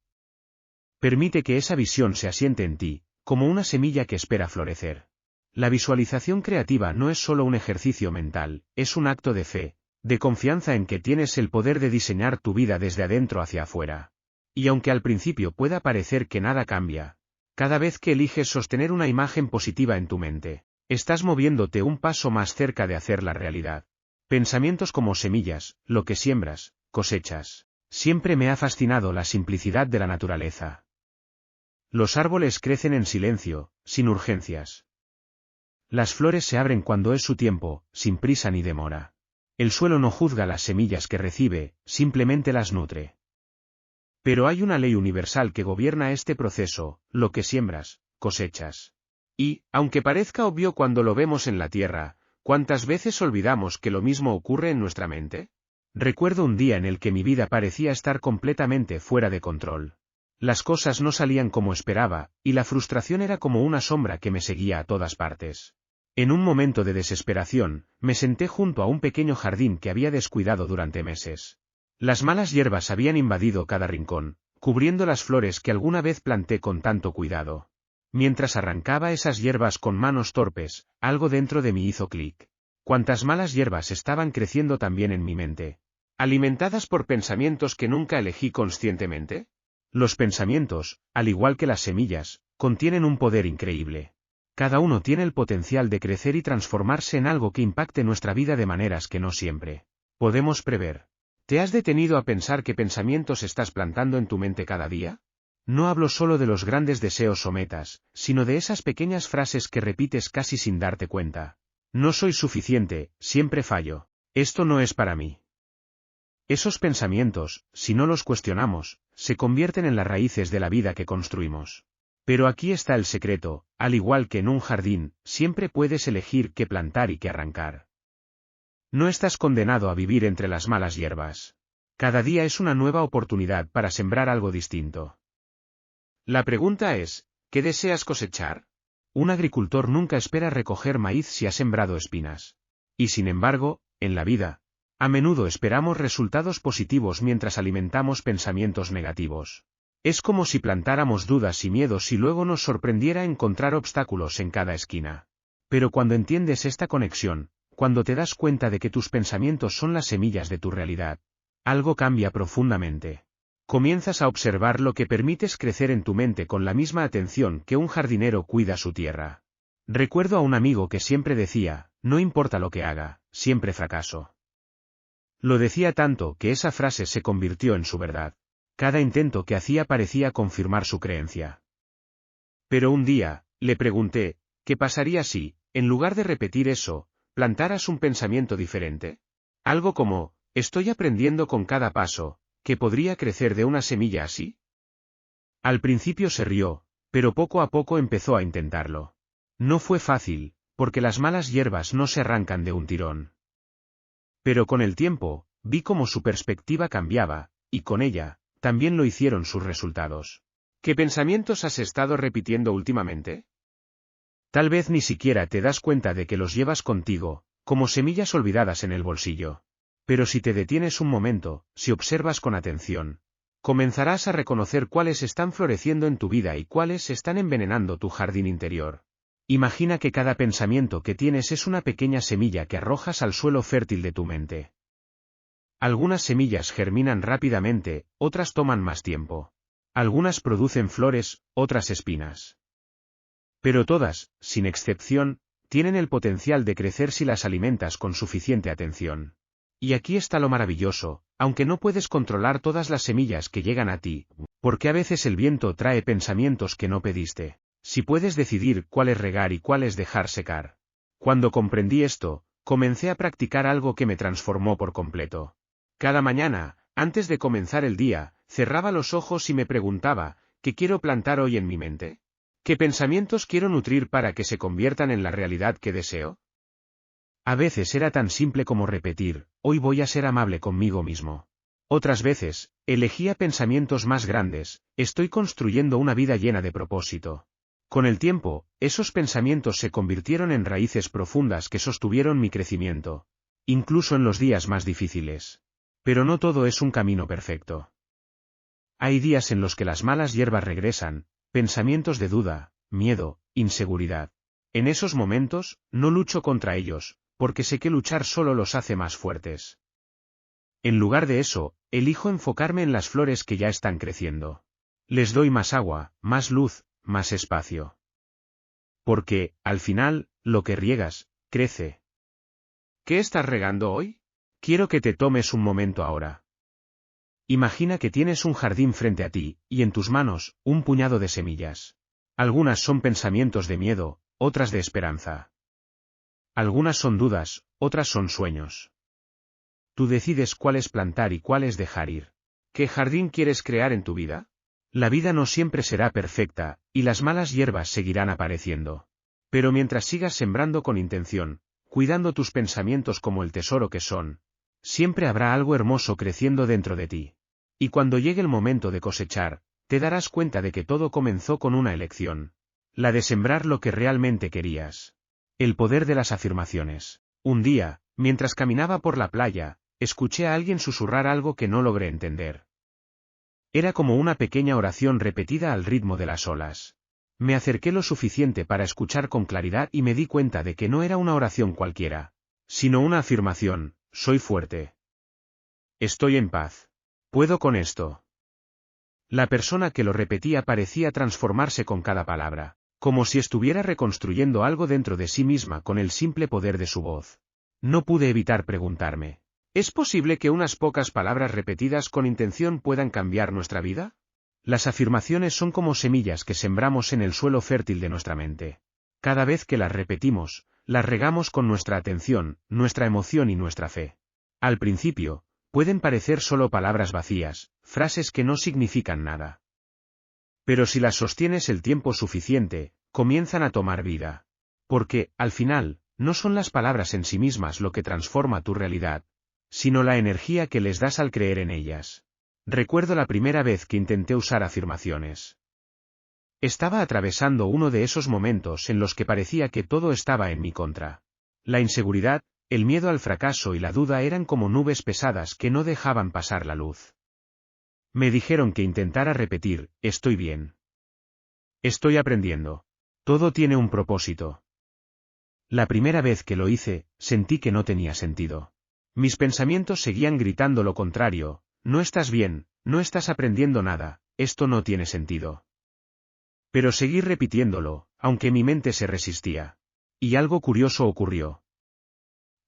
Permite que esa visión se asiente en ti, como una semilla que espera florecer. La visualización creativa no es solo un ejercicio mental, es un acto de fe, de confianza en que tienes el poder de diseñar tu vida desde adentro hacia afuera. Y aunque al principio pueda parecer que nada cambia, cada vez que eliges sostener una imagen positiva en tu mente, estás moviéndote un paso más cerca de hacerla realidad. Pensamientos como semillas, lo que siembras, cosechas. Siempre me ha fascinado la simplicidad de la naturaleza. Los árboles crecen en silencio, sin urgencias. Las flores se abren cuando es su tiempo, sin prisa ni demora. El suelo no juzga las semillas que recibe, simplemente las nutre. Pero hay una ley universal que gobierna este proceso: lo que siembras, cosechas. Y, aunque parezca obvio cuando lo vemos en la tierra, ¿Cuántas veces olvidamos que lo mismo ocurre en nuestra mente? Recuerdo un día en el que mi vida parecía estar completamente fuera de control. Las cosas no salían como esperaba, y la frustración era como una sombra que me seguía a todas partes. En un momento de desesperación, me senté junto a un pequeño jardín que había descuidado durante meses. Las malas hierbas habían invadido cada rincón, cubriendo las flores que alguna vez planté con tanto cuidado. Mientras arrancaba esas hierbas con manos torpes, algo dentro de mí hizo clic. Cuántas malas hierbas estaban creciendo también en mi mente. ¿Alimentadas por pensamientos que nunca elegí conscientemente? Los pensamientos, al igual que las semillas, contienen un poder increíble. Cada uno tiene el potencial de crecer y transformarse en algo que impacte nuestra vida de maneras que no siempre podemos prever. ¿Te has detenido a pensar qué pensamientos estás plantando en tu mente cada día? No hablo solo de los grandes deseos o metas, sino de esas pequeñas frases que repites casi sin darte cuenta. No soy suficiente, siempre fallo. Esto no es para mí. Esos pensamientos, si no los cuestionamos, se convierten en las raíces de la vida que construimos. Pero aquí está el secreto, al igual que en un jardín, siempre puedes elegir qué plantar y qué arrancar. No estás condenado a vivir entre las malas hierbas. Cada día es una nueva oportunidad para sembrar algo distinto. La pregunta es, ¿qué deseas cosechar? Un agricultor nunca espera recoger maíz si ha sembrado espinas. Y sin embargo, en la vida, a menudo esperamos resultados positivos mientras alimentamos pensamientos negativos. Es como si plantáramos dudas y miedos y luego nos sorprendiera encontrar obstáculos en cada esquina. Pero cuando entiendes esta conexión, cuando te das cuenta de que tus pensamientos son las semillas de tu realidad, algo cambia profundamente. Comienzas a observar lo que permites crecer en tu mente con la misma atención que un jardinero cuida su tierra. Recuerdo a un amigo que siempre decía, no importa lo que haga, siempre fracaso. Lo decía tanto que esa frase se convirtió en su verdad. Cada intento que hacía parecía confirmar su creencia. Pero un día, le pregunté, ¿qué pasaría si, en lugar de repetir eso, plantaras un pensamiento diferente? Algo como, estoy aprendiendo con cada paso, ¿que podría crecer de una semilla así? Al principio se rió, pero poco a poco empezó a intentarlo. No fue fácil, porque las malas hierbas no se arrancan de un tirón. Pero con el tiempo, vi cómo su perspectiva cambiaba, y con ella, también lo hicieron sus resultados. ¿Qué pensamientos has estado repitiendo últimamente? Tal vez ni siquiera te das cuenta de que los llevas contigo, como semillas olvidadas en el bolsillo. Pero si te detienes un momento, si observas con atención, comenzarás a reconocer cuáles están floreciendo en tu vida y cuáles están envenenando tu jardín interior. Imagina que cada pensamiento que tienes es una pequeña semilla que arrojas al suelo fértil de tu mente. Algunas semillas germinan rápidamente, otras toman más tiempo. Algunas producen flores, otras espinas. Pero todas, sin excepción, tienen el potencial de crecer si las alimentas con suficiente atención. Y aquí está lo maravilloso, aunque no puedes controlar todas las semillas que llegan a ti, porque a veces el viento trae pensamientos que no pediste. Si puedes decidir cuáles regar y cuáles dejar secar. Cuando comprendí esto, comencé a practicar algo que me transformó por completo. Cada mañana, antes de comenzar el día, cerraba los ojos y me preguntaba, ¿qué quiero plantar hoy en mi mente? ¿Qué pensamientos quiero nutrir para que se conviertan en la realidad que deseo? A veces era tan simple como repetir, hoy voy a ser amable conmigo mismo. Otras veces, elegía pensamientos más grandes, estoy construyendo una vida llena de propósito. Con el tiempo, esos pensamientos se convirtieron en raíces profundas que sostuvieron mi crecimiento, incluso en los días más difíciles. Pero no todo es un camino perfecto. Hay días en los que las malas hierbas regresan, pensamientos de duda, miedo, inseguridad. En esos momentos, no lucho contra ellos, porque sé que luchar solo los hace más fuertes. En lugar de eso, elijo enfocarme en las flores que ya están creciendo. Les doy más agua, más luz, más espacio. Porque, al final, lo que riegas, crece. ¿Qué estás regando hoy? Quiero que te tomes un momento ahora. Imagina que tienes un jardín frente a ti, y en tus manos, un puñado de semillas. Algunas son pensamientos de miedo, otras de esperanza. Algunas son dudas, otras son sueños. Tú decides cuáles plantar y cuáles dejar ir. ¿Qué jardín quieres crear en tu vida? La vida no siempre será perfecta, y las malas hierbas seguirán apareciendo. Pero mientras sigas sembrando con intención, cuidando tus pensamientos como el tesoro que son, siempre habrá algo hermoso creciendo dentro de ti. Y cuando llegue el momento de cosechar, te darás cuenta de que todo comenzó con una elección. La de sembrar lo que realmente querías. El poder de las afirmaciones. Un día, mientras caminaba por la playa, escuché a alguien susurrar algo que no logré entender. Era como una pequeña oración repetida al ritmo de las olas. Me acerqué lo suficiente para escuchar con claridad y me di cuenta de que no era una oración cualquiera, sino una afirmación: soy fuerte. Estoy en paz. Puedo con esto. La persona que lo repetía parecía transformarse con cada palabra, como si estuviera reconstruyendo algo dentro de sí misma con el simple poder de su voz. No pude evitar preguntarme: ¿es posible que unas pocas palabras repetidas con intención puedan cambiar nuestra vida? Las afirmaciones son como semillas que sembramos en el suelo fértil de nuestra mente. Cada vez que las repetimos, las regamos con nuestra atención, nuestra emoción y nuestra fe. Al principio, pueden parecer solo palabras vacías, frases que no significan nada. Pero si las sostienes el tiempo suficiente, comienzan a tomar vida. Porque, al final, no son las palabras en sí mismas lo que transforma tu realidad, sino la energía que les das al creer en ellas. Recuerdo la primera vez que intenté usar afirmaciones. Estaba atravesando uno de esos momentos en los que parecía que todo estaba en mi contra. La inseguridad, el miedo al fracaso y la duda eran como nubes pesadas que no dejaban pasar la luz. Me dijeron que intentara repetir: estoy bien. Estoy aprendiendo. Todo tiene un propósito. La primera vez que lo hice, sentí que no tenía sentido. Mis pensamientos seguían gritando lo contrario: no estás bien, no estás aprendiendo nada, esto no tiene sentido. Pero seguí repitiéndolo, aunque mi mente se resistía. Y algo curioso ocurrió.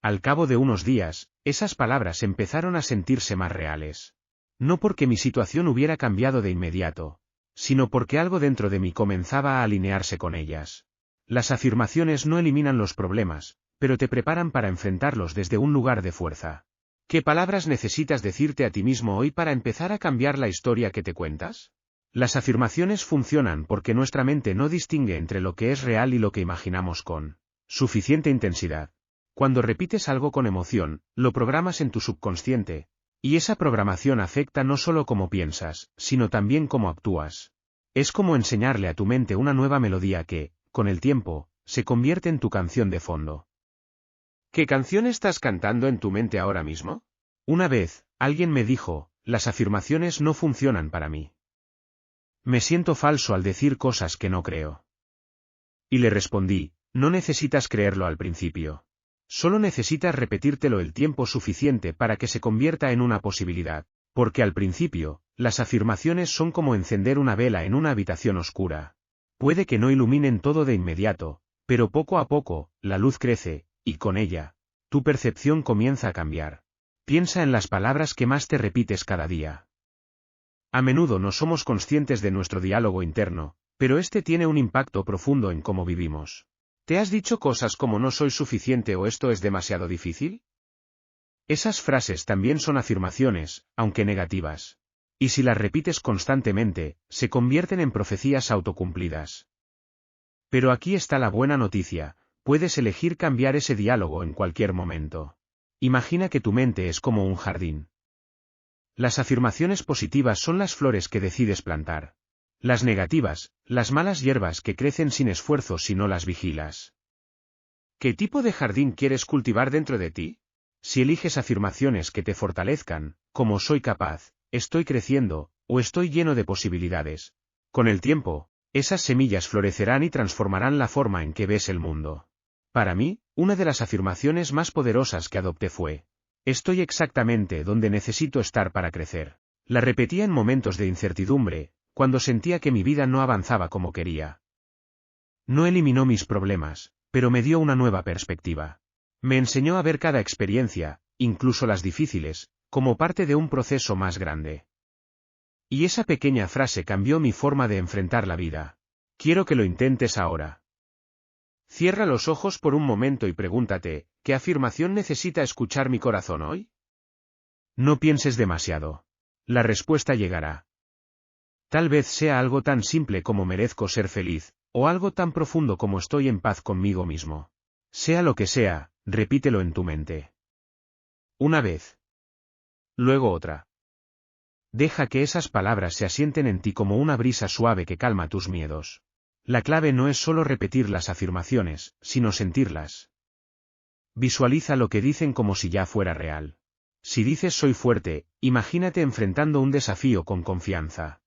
Al cabo de unos días, esas palabras empezaron a sentirse más reales. No porque mi situación hubiera cambiado de inmediato, sino porque algo dentro de mí comenzaba a alinearse con ellas. Las afirmaciones no eliminan los problemas, pero te preparan para enfrentarlos desde un lugar de fuerza. ¿Qué palabras necesitas decirte a ti mismo hoy para empezar a cambiar la historia que te cuentas? Las afirmaciones funcionan porque nuestra mente no distingue entre lo que es real y lo que imaginamos con suficiente intensidad. Cuando repites algo con emoción, lo programas en tu subconsciente, y esa programación afecta no solo cómo piensas, sino también cómo actúas. Es como enseñarle a tu mente una nueva melodía que, con el tiempo, se convierte en tu canción de fondo. ¿Qué canción estás cantando en tu mente ahora mismo? Una vez, alguien me dijo: las afirmaciones no funcionan para mí. Me siento falso al decir cosas que no creo. Y le respondí: no necesitas creerlo al principio. Solo necesitas repetírtelo el tiempo suficiente para que se convierta en una posibilidad, porque al principio, las afirmaciones son como encender una vela en una habitación oscura. Puede que no iluminen todo de inmediato, pero poco a poco, la luz crece, y con ella, tu percepción comienza a cambiar. Piensa en las palabras que más te repites cada día. A menudo no somos conscientes de nuestro diálogo interno, pero este tiene un impacto profundo en cómo vivimos. ¿Te has dicho cosas como no soy suficiente o esto es demasiado difícil? Esas frases también son afirmaciones, aunque negativas. Y si las repites constantemente, se convierten en profecías autocumplidas. Pero aquí está la buena noticia: puedes elegir cambiar ese diálogo en cualquier momento. Imagina que tu mente es como un jardín. Las afirmaciones positivas son las flores que decides plantar. Las negativas, las malas hierbas que crecen sin esfuerzo si no las vigilas. ¿Qué tipo de jardín quieres cultivar dentro de ti? Si eliges afirmaciones que te fortalezcan, como soy capaz, estoy creciendo, o estoy lleno de posibilidades, con el tiempo, esas semillas florecerán y transformarán la forma en que ves el mundo. Para mí, una de las afirmaciones más poderosas que adopté fue: estoy exactamente donde necesito estar para crecer. La repetía en momentos de incertidumbre, cuando sentía que mi vida no avanzaba como quería. No eliminó mis problemas, pero me dio una nueva perspectiva. Me enseñó a ver cada experiencia, incluso las difíciles, como parte de un proceso más grande. Y esa pequeña frase cambió mi forma de enfrentar la vida. Quiero que lo intentes ahora. Cierra los ojos por un momento y pregúntate: ¿qué afirmación necesita escuchar mi corazón hoy? No pienses demasiado. La respuesta llegará. Tal vez sea algo tan simple como merezco ser feliz, o algo tan profundo como estoy en paz conmigo mismo. Sea lo que sea, repítelo en tu mente. Una vez. Luego otra. Deja que esas palabras se asienten en ti como una brisa suave que calma tus miedos. La clave no es solo repetir las afirmaciones, sino sentirlas. Visualiza lo que dicen como si ya fuera real. Si dices soy fuerte, imagínate enfrentando un desafío con confianza.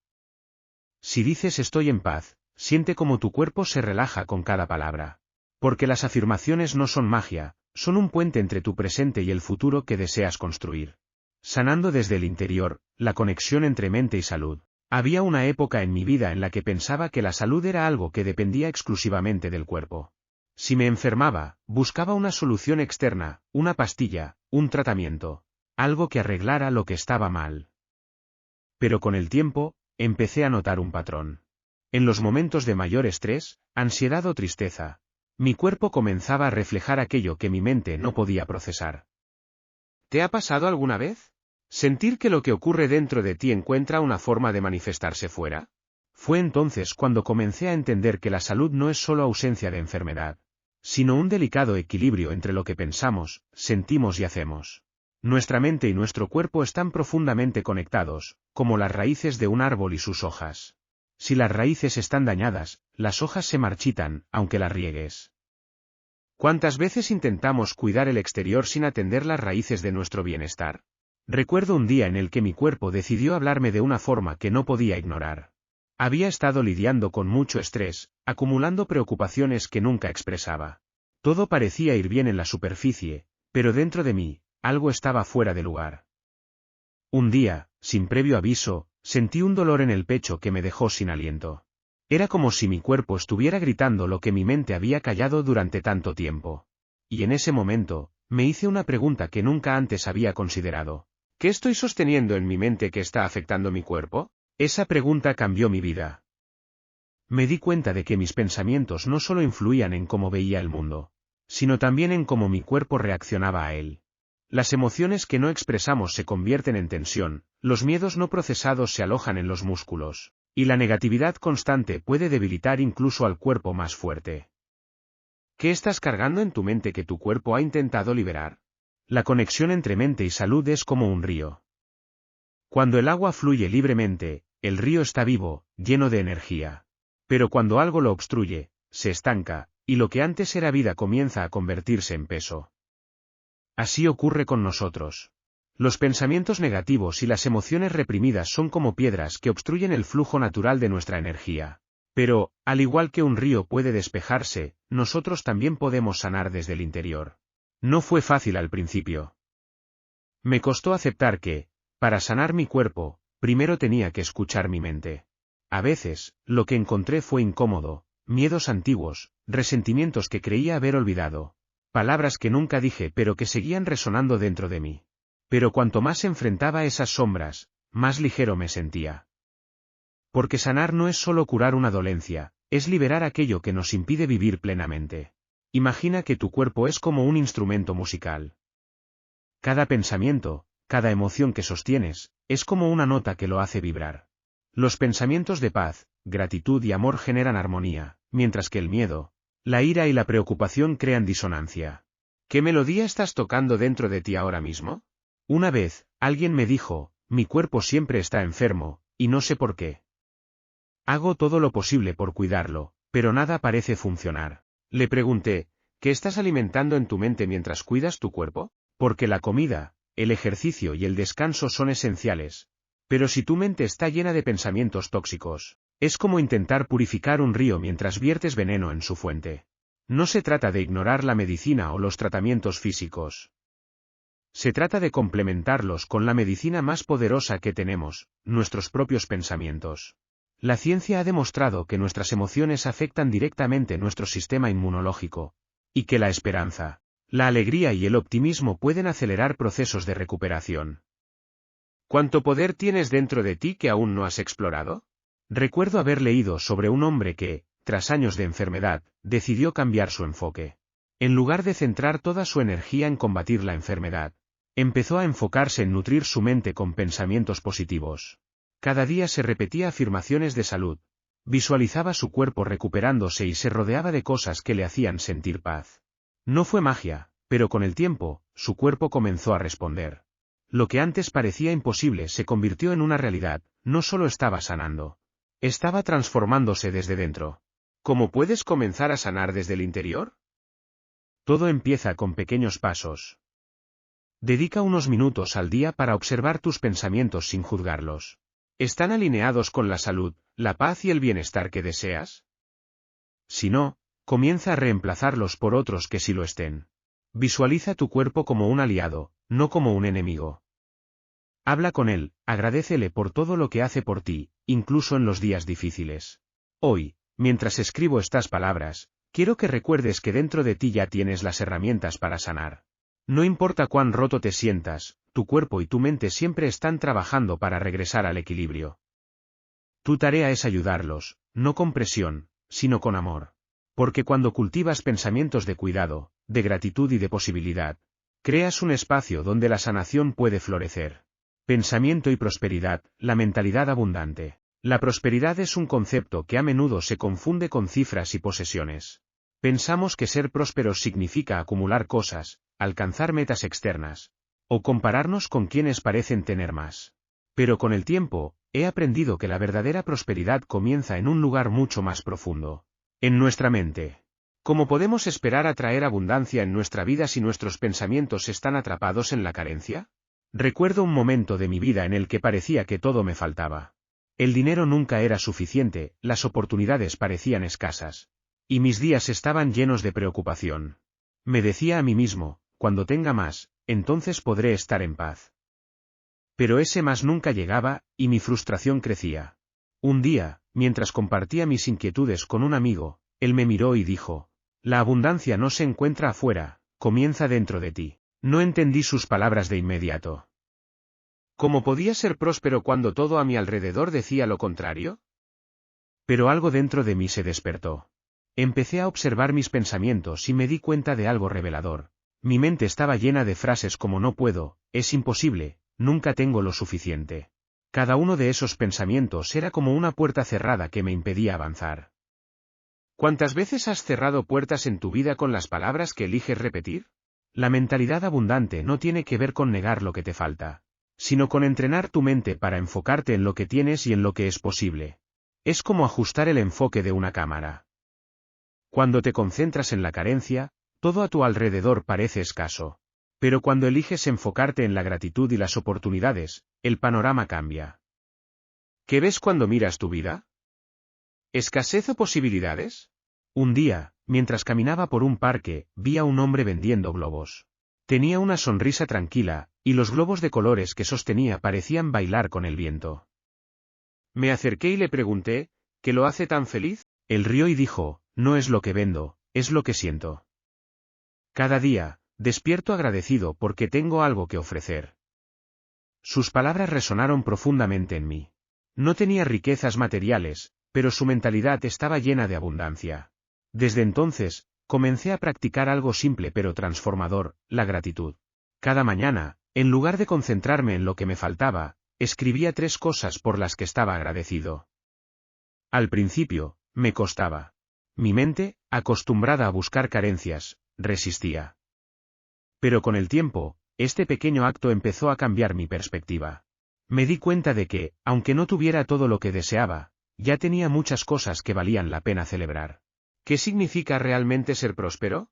Si dices estoy en paz, siente como tu cuerpo se relaja con cada palabra. Porque las afirmaciones no son magia, son un puente entre tu presente y el futuro que deseas construir. Sanando desde el interior, la conexión entre mente y salud. Había una época en mi vida en la que pensaba que la salud era algo que dependía exclusivamente del cuerpo. Si me enfermaba, buscaba una solución externa, una pastilla, un tratamiento, algo que arreglara lo que estaba mal. Pero con el tiempo, empecé a notar un patrón. En los momentos de mayor estrés, ansiedad o tristeza, mi cuerpo comenzaba a reflejar aquello que mi mente no podía procesar. ¿Te ha pasado alguna vez? ¿Sentir que lo que ocurre dentro de ti encuentra una forma de manifestarse fuera? Fue entonces cuando comencé a entender que la salud no es solo ausencia de enfermedad, sino un delicado equilibrio entre lo que pensamos, sentimos y hacemos. Nuestra mente y nuestro cuerpo están profundamente conectados, como las raíces de un árbol y sus hojas. Si las raíces están dañadas, las hojas se marchitan, aunque las riegues. ¿Cuántas veces intentamos cuidar el exterior sin atender las raíces de nuestro bienestar? Recuerdo un día en el que mi cuerpo decidió hablarme de una forma que no podía ignorar. Había estado lidiando con mucho estrés, acumulando preocupaciones que nunca expresaba. Todo parecía ir bien en la superficie, pero dentro de mí, algo estaba fuera de lugar. Un día, sin previo aviso, sentí un dolor en el pecho que me dejó sin aliento. Era como si mi cuerpo estuviera gritando lo que mi mente había callado durante tanto tiempo. Y en ese momento, me hice una pregunta que nunca antes había considerado. ¿Qué estoy sosteniendo en mi mente que está afectando mi cuerpo? Esa pregunta cambió mi vida. Me di cuenta de que mis pensamientos no solo influían en cómo veía el mundo, sino también en cómo mi cuerpo reaccionaba a él. Las emociones que no expresamos se convierten en tensión, los miedos no procesados se alojan en los músculos, y la negatividad constante puede debilitar incluso al cuerpo más fuerte. ¿Qué estás cargando en tu mente que tu cuerpo ha intentado liberar? La conexión entre mente y salud es como un río. Cuando el agua fluye libremente, el río está vivo, lleno de energía. Pero cuando algo lo obstruye, se estanca, y lo que antes era vida comienza a convertirse en peso. Así ocurre con nosotros. Los pensamientos negativos y las emociones reprimidas son como piedras que obstruyen el flujo natural de nuestra energía. Pero, al igual que un río puede despejarse, nosotros también podemos sanar desde el interior. No fue fácil al principio. Me costó aceptar que, para sanar mi cuerpo, primero tenía que escuchar mi mente. A veces, lo que encontré fue incómodo, miedos antiguos, resentimientos que creía haber olvidado, palabras que nunca dije pero que seguían resonando dentro de mí. Pero cuanto más enfrentaba esas sombras, más ligero me sentía. Porque sanar no es solo curar una dolencia, es liberar aquello que nos impide vivir plenamente. Imagina que tu cuerpo es como un instrumento musical. Cada pensamiento, cada emoción que sostienes, es como una nota que lo hace vibrar. Los pensamientos de paz, gratitud y amor generan armonía, mientras que el miedo, la ira y la preocupación crean disonancia. ¿Qué melodía estás tocando dentro de ti ahora mismo? Una vez, alguien me dijo, mi cuerpo siempre está enfermo, y no sé por qué. Hago todo lo posible por cuidarlo, pero nada parece funcionar. Le pregunté, ¿qué estás alimentando en tu mente mientras cuidas tu cuerpo? Porque la comida, el ejercicio y el descanso son esenciales. Pero si tu mente está llena de pensamientos tóxicos, es como intentar purificar un río mientras viertes veneno en su fuente. No se trata de ignorar la medicina o los tratamientos físicos. Se trata de complementarlos con la medicina más poderosa que tenemos, nuestros propios pensamientos. La ciencia ha demostrado que nuestras emociones afectan directamente nuestro sistema inmunológico, y que la esperanza, la alegría y el optimismo pueden acelerar procesos de recuperación. ¿Cuánto poder tienes dentro de ti que aún no has explorado? Recuerdo haber leído sobre un hombre que, tras años de enfermedad, decidió cambiar su enfoque. En lugar de centrar toda su energía en combatir la enfermedad, empezó a enfocarse en nutrir su mente con pensamientos positivos. Cada día se repetía afirmaciones de salud, visualizaba su cuerpo recuperándose y se rodeaba de cosas que le hacían sentir paz. No fue magia, Pero con el tiempo, su cuerpo comenzó a responder. Lo que antes parecía imposible se convirtió en una realidad, no solo estaba sanando. Estaba transformándose desde dentro. ¿Cómo puedes comenzar a sanar desde el interior? Todo empieza con pequeños pasos. Dedica unos minutos al día para observar tus pensamientos sin juzgarlos. ¿Están alineados con la salud, la paz y el bienestar que deseas? Si no, comienza a reemplazarlos por otros que sí lo estén. Visualiza tu cuerpo como un aliado, no como un enemigo. Habla con él, agradécele por todo lo que hace por ti, incluso en los días difíciles. Hoy, mientras escribo estas palabras, quiero que recuerdes que dentro de ti ya tienes las herramientas para sanar. No importa cuán roto te sientas, tu cuerpo y tu mente siempre están trabajando para regresar al equilibrio. Tu tarea es ayudarlos, no con presión, sino con amor. Porque cuando cultivas pensamientos de cuidado, de gratitud y de posibilidad, creas un espacio donde la sanación puede florecer. Pensamiento y prosperidad, la mentalidad abundante. La prosperidad es un concepto que a menudo se confunde con cifras y posesiones. Pensamos que ser prósperos significa acumular cosas, alcanzar metas externas, o compararnos con quienes parecen tener más. Pero con el tiempo, he aprendido que la verdadera prosperidad comienza en un lugar mucho más profundo. En nuestra mente. ¿Cómo podemos esperar atraer abundancia en nuestra vida si nuestros pensamientos están atrapados en la carencia? Recuerdo un momento de mi vida en el que parecía que todo me faltaba. El dinero nunca era suficiente, las oportunidades parecían escasas. Y mis días estaban llenos de preocupación. Me decía a mí mismo, cuando tenga más, entonces podré estar en paz. Pero ese más nunca llegaba, y mi frustración crecía. Un día, mientras compartía mis inquietudes con un amigo, él me miró y dijo: la abundancia no se encuentra afuera, comienza dentro de ti. No entendí sus palabras de inmediato. ¿Cómo podía ser próspero cuando todo a mi alrededor decía lo contrario? Pero algo dentro de mí se despertó. Empecé a observar mis pensamientos y me di cuenta de algo revelador. Mi mente estaba llena de frases como no puedo, es imposible, nunca tengo lo suficiente. Cada uno de esos pensamientos era como una puerta cerrada que me impedía avanzar. ¿Cuántas veces has cerrado puertas en tu vida con las palabras que eliges repetir? La mentalidad abundante no tiene que ver con negar lo que te falta, sino con entrenar tu mente para enfocarte en lo que tienes y en lo que es posible. Es como ajustar el enfoque de una cámara. Cuando te concentras en la carencia, todo a tu alrededor parece escaso. Pero cuando eliges enfocarte en la gratitud y las oportunidades, el panorama cambia. ¿Qué ves cuando miras tu vida? ¿Escasez o posibilidades? Un día, mientras caminaba por un parque, vi a un hombre vendiendo globos. Tenía una sonrisa tranquila, y los globos de colores que sostenía parecían bailar con el viento. Me acerqué y le pregunté, ¿qué lo hace tan feliz? Él rió y dijo: no es lo que vendo, es lo que siento. Cada día, despierto agradecido porque tengo algo que ofrecer. Sus palabras resonaron profundamente en mí. No tenía riquezas materiales, pero su mentalidad estaba llena de abundancia. Desde entonces, comencé a practicar algo simple pero transformador, la gratitud. Cada mañana, en lugar de concentrarme en lo que me faltaba, escribía 3 cosas por las que estaba agradecido. Al principio, me costaba. Mi mente, acostumbrada a buscar carencias, resistía. Pero con el tiempo, este pequeño acto empezó a cambiar mi perspectiva. Me di cuenta de que, aunque no tuviera todo lo que deseaba, ya tenía muchas cosas que valían la pena celebrar. ¿Qué significa realmente ser próspero?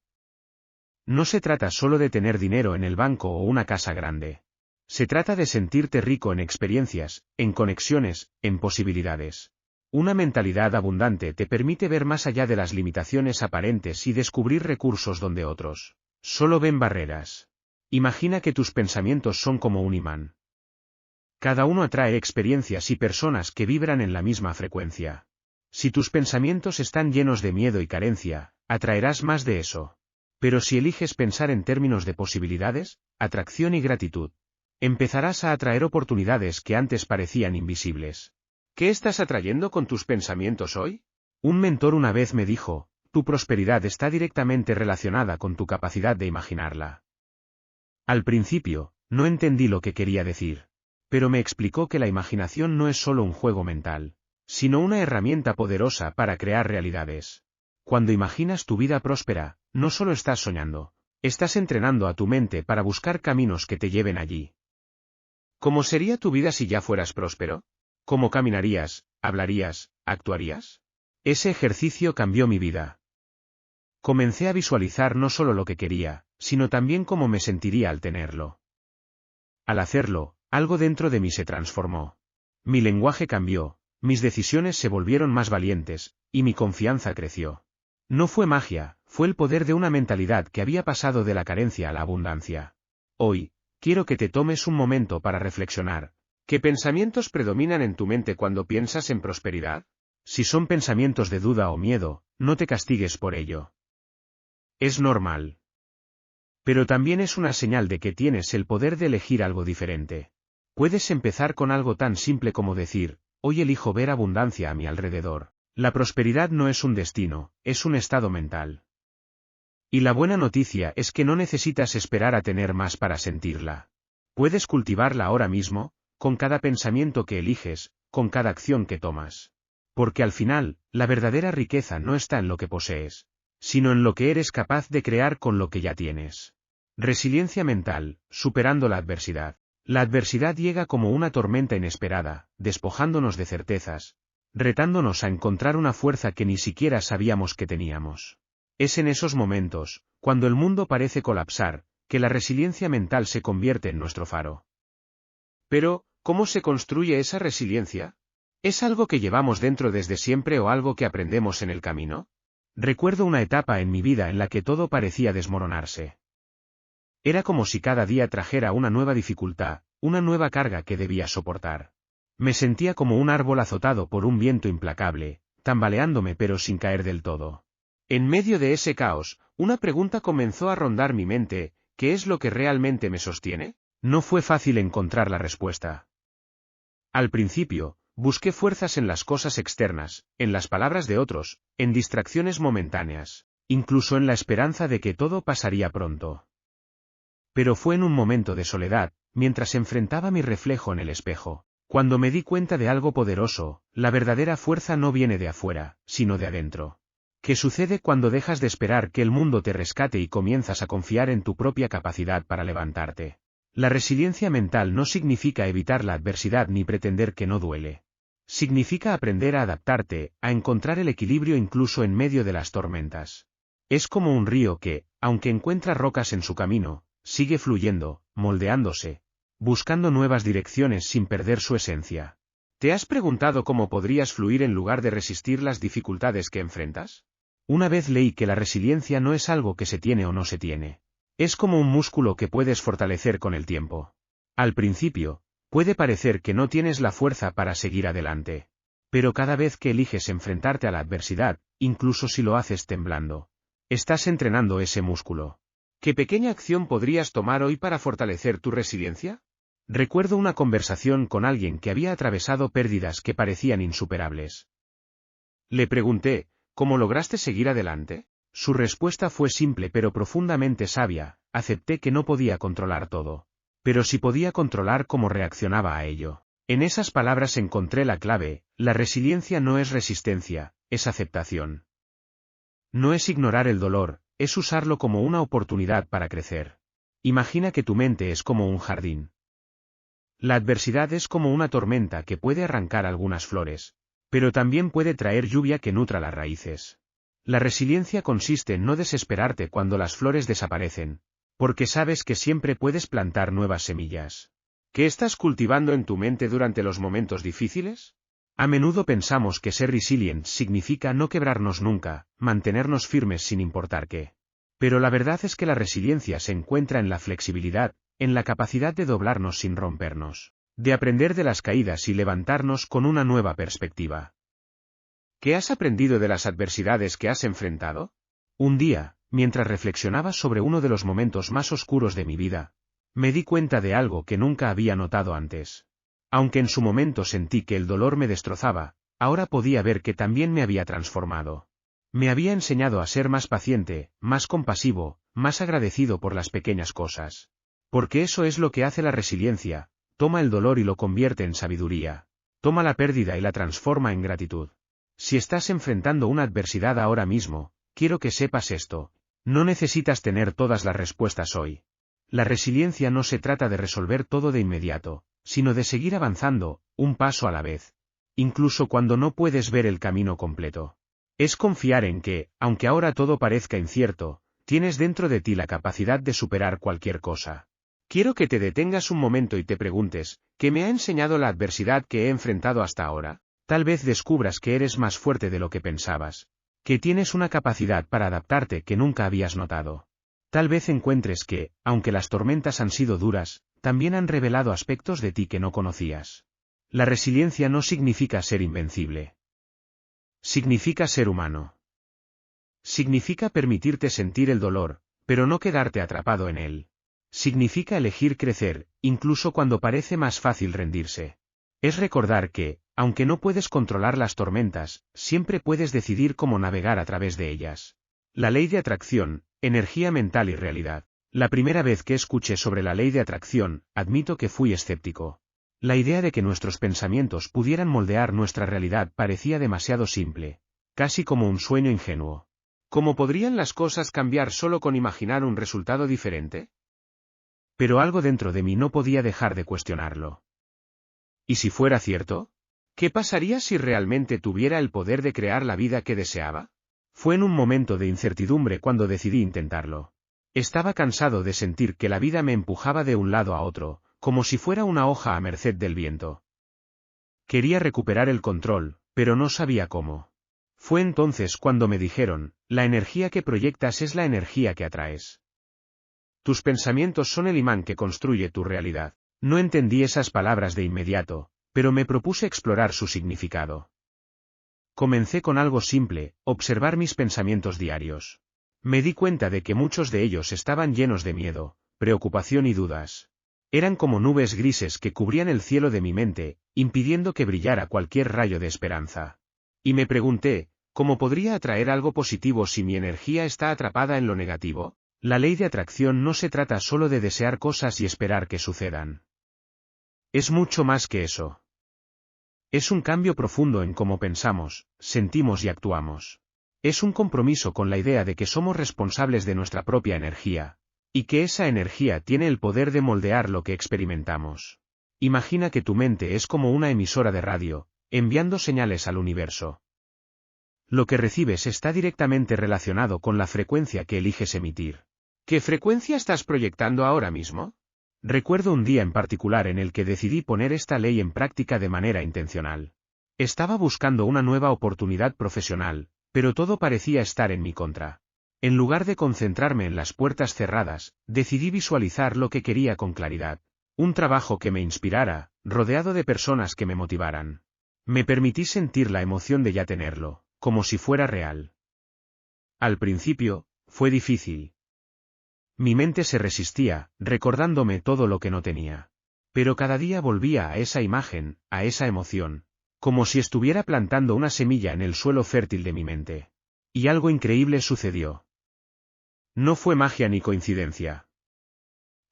No se trata solo de tener dinero en el banco o una casa grande. Se trata de sentirte rico en experiencias, en conexiones, en posibilidades. Una mentalidad abundante te permite ver más allá de las limitaciones aparentes y descubrir recursos donde otros solo ven barreras. Imagina que tus pensamientos son como un imán. Cada uno atrae experiencias y personas que vibran en la misma frecuencia. Si tus pensamientos están llenos de miedo y carencia, atraerás más de eso. Pero si eliges pensar en términos de posibilidades, atracción y gratitud, empezarás a atraer oportunidades que antes parecían invisibles. ¿Qué estás atrayendo con tus pensamientos hoy? Un mentor una vez me dijo: tu prosperidad está directamente relacionada con tu capacidad de imaginarla. Al principio, no entendí lo que quería decir. Pero me explicó que la imaginación no es solo un juego mental, sino una herramienta poderosa para crear realidades. Cuando imaginas tu vida próspera, no solo estás soñando, Estás entrenando a tu mente para buscar caminos que te lleven allí. ¿Cómo sería tu vida si ya fueras próspero? ¿Cómo caminarías, hablarías, actuarías? Ese ejercicio cambió mi vida. Comencé a visualizar no solo lo que quería, sino también cómo me sentiría al tenerlo. Al hacerlo, algo dentro de mí se transformó. Mi lenguaje cambió, mis decisiones se volvieron más valientes, y mi confianza creció. No fue magia, fue el poder de una mentalidad que había pasado de la carencia a la abundancia. Hoy, quiero que te tomes un momento para reflexionar. ¿Qué pensamientos predominan en tu mente cuando piensas en prosperidad? Si son pensamientos de duda o miedo, no te castigues por ello. Es normal. Pero también es una señal de que tienes el poder de elegir algo diferente. Puedes empezar con algo tan simple como decir, hoy elijo ver abundancia a mi alrededor. La prosperidad no es un destino, es un estado mental. Y la buena noticia es que no necesitas esperar a tener más para sentirla. Puedes cultivarla ahora mismo, con cada pensamiento que eliges, con cada acción que tomas. Porque al final, la verdadera riqueza no está en lo que posees, sino en lo que eres capaz de crear con lo que ya tienes. Resiliencia mental, superando la adversidad. La adversidad llega como una tormenta inesperada, despojándonos de certezas, retándonos a encontrar una fuerza que ni siquiera sabíamos que teníamos. Es en esos momentos, cuando el mundo parece colapsar, que la resiliencia mental se convierte en nuestro faro. Pero, ¿cómo se construye esa resiliencia? ¿Es algo que llevamos dentro desde siempre o algo que aprendemos en el camino? Recuerdo una etapa en mi vida en la que todo parecía desmoronarse. Era como si cada día trajera una nueva dificultad, una nueva carga que debía soportar. Me sentía como un árbol azotado por un viento implacable, tambaleándome pero sin caer del todo. En medio de ese caos, una pregunta comenzó a rondar mi mente: ¿qué es lo que realmente me sostiene? No fue fácil encontrar la respuesta. Al principio, busqué fuerzas en las cosas externas, en las palabras de otros, en distracciones momentáneas, incluso en la esperanza de que todo pasaría pronto. Pero fue en un momento de soledad, mientras enfrentaba mi reflejo en el espejo, cuando me di cuenta de algo poderoso: la verdadera fuerza no viene de afuera, sino de adentro. ¿Qué sucede cuando dejas de esperar que el mundo te rescate y comienzas a confiar en tu propia capacidad para levantarte? La resiliencia mental no significa evitar la adversidad ni pretender que no duele. Significa aprender a adaptarte, a encontrar el equilibrio incluso en medio de las tormentas. Es como un río que, aunque encuentra rocas en su camino, sigue fluyendo, moldeándose, buscando nuevas direcciones sin perder su esencia. ¿Te has preguntado cómo podrías fluir en lugar de resistir las dificultades que enfrentas? Una vez leí que la resiliencia no es algo que se tiene o no se tiene. Es como un músculo que puedes fortalecer con el tiempo. Al principio, puede parecer que no tienes la fuerza para seguir adelante. Pero cada vez que eliges enfrentarte a la adversidad, incluso si lo haces temblando, estás entrenando ese músculo. ¿Qué pequeña acción podrías tomar hoy para fortalecer tu resiliencia? Recuerdo una conversación con alguien que había atravesado pérdidas que parecían insuperables. Le pregunté, ¿cómo lograste seguir adelante? Su respuesta fue simple pero profundamente sabia: acepté que no podía controlar todo, pero sí podía controlar cómo reaccionaba a ello. En esas palabras encontré la clave: la resiliencia no es resistencia, es aceptación. No es ignorar el dolor, es usarlo como una oportunidad para crecer. Imagina que tu mente es como un jardín. La adversidad es como una tormenta que puede arrancar algunas flores, pero también puede traer lluvia que nutra las raíces. La resiliencia consiste en no desesperarte cuando las flores desaparecen, porque sabes que siempre puedes plantar nuevas semillas. ¿Qué estás cultivando en tu mente durante los momentos difíciles? A menudo pensamos que ser resilient significa no quebrarnos nunca, mantenernos firmes sin importar qué. Pero la verdad es que la resiliencia se encuentra en la flexibilidad, en la capacidad de doblarnos sin rompernos, de aprender de las caídas y levantarnos con una nueva perspectiva. ¿Qué has aprendido de las adversidades que has enfrentado? Un día, mientras reflexionaba sobre uno de los momentos más oscuros de mi vida, me di cuenta de algo que nunca había notado antes. Aunque en su momento sentí que el dolor me destrozaba, ahora podía ver que también me había transformado. Me había enseñado a ser más paciente, más compasivo, más agradecido por las pequeñas cosas. Porque eso es lo que hace la resiliencia: toma el dolor y lo convierte en sabiduría. Toma la pérdida y la transforma en gratitud. Si estás enfrentando una adversidad ahora mismo, quiero que sepas esto: No necesitas tener todas las respuestas hoy. La resiliencia no se trata de resolver todo de inmediato, sino de seguir avanzando, un paso a la vez. Incluso cuando no puedes ver el camino completo. Es confiar en que, aunque ahora todo parezca incierto, tienes dentro de ti la capacidad de superar cualquier cosa. Quiero que te detengas un momento y te preguntes, ¿qué me ha enseñado la adversidad que he enfrentado hasta ahora? Tal vez descubras que eres más fuerte de lo que pensabas. Que tienes una capacidad para adaptarte que nunca habías notado. Tal vez encuentres que, aunque las tormentas han sido duras, también han revelado aspectos de ti que no conocías. La resiliencia no significa ser invencible. Significa ser humano. Significa permitirte sentir el dolor, pero no quedarte atrapado en él. Significa elegir crecer, incluso cuando parece más fácil rendirse. Es recordar que, aunque no puedes controlar las tormentas, siempre puedes decidir cómo navegar a través de ellas. La ley de atracción, energía mental y realidad. La primera vez que escuché sobre la ley de atracción, admito que fui escéptico. La idea de que nuestros pensamientos pudieran moldear nuestra realidad parecía demasiado simple, casi como un sueño ingenuo. ¿Cómo podrían las cosas cambiar solo con imaginar un resultado diferente? Pero algo dentro de mí no podía dejar de cuestionarlo. ¿Y si fuera cierto? ¿Qué pasaría si realmente tuviera el poder de crear la vida que deseaba? Fue en un momento de incertidumbre cuando decidí intentarlo. Estaba cansado de sentir que la vida me empujaba de un lado a otro, como si fuera una hoja a merced del viento. Quería recuperar el control, pero no sabía cómo. Fue entonces cuando me dijeron, la energía que proyectas es la energía que atraes. Tus pensamientos son el imán que construye tu realidad. No entendí esas palabras de inmediato, pero me propuse explorar su significado. Comencé con algo simple, observar mis pensamientos diarios. Me di cuenta de que muchos de ellos estaban llenos de miedo, preocupación y dudas. Eran como nubes grises que cubrían el cielo de mi mente, impidiendo que brillara cualquier rayo de esperanza. Y me pregunté, ¿cómo podría atraer algo positivo si mi energía está atrapada en lo negativo? La ley de atracción no se trata solo de desear cosas y esperar que sucedan. Es mucho más que eso. Es un cambio profundo en cómo pensamos, sentimos y actuamos. Es un compromiso con la idea de que somos responsables de nuestra propia energía, y que esa energía tiene el poder de moldear lo que experimentamos. Imagina que tu mente es como una emisora de radio, enviando señales al universo. Lo que recibes está directamente relacionado con la frecuencia que eliges emitir. ¿Qué frecuencia estás proyectando ahora mismo? Recuerdo un día en particular en el que decidí poner esta ley en práctica de manera intencional. Estaba buscando una nueva oportunidad profesional, pero todo parecía estar en mi contra. En lugar de concentrarme en las puertas cerradas, decidí visualizar lo que quería con claridad. Un trabajo que me inspirara, rodeado de personas que me motivaran. Me permití sentir la emoción de ya tenerlo, como si fuera real. Al principio, fue difícil. Mi mente se resistía, recordándome todo lo que no tenía. Pero cada día volvía a esa imagen, a esa emoción, como si estuviera plantando una semilla en el suelo fértil de mi mente. Y algo increíble sucedió. No fue magia ni coincidencia.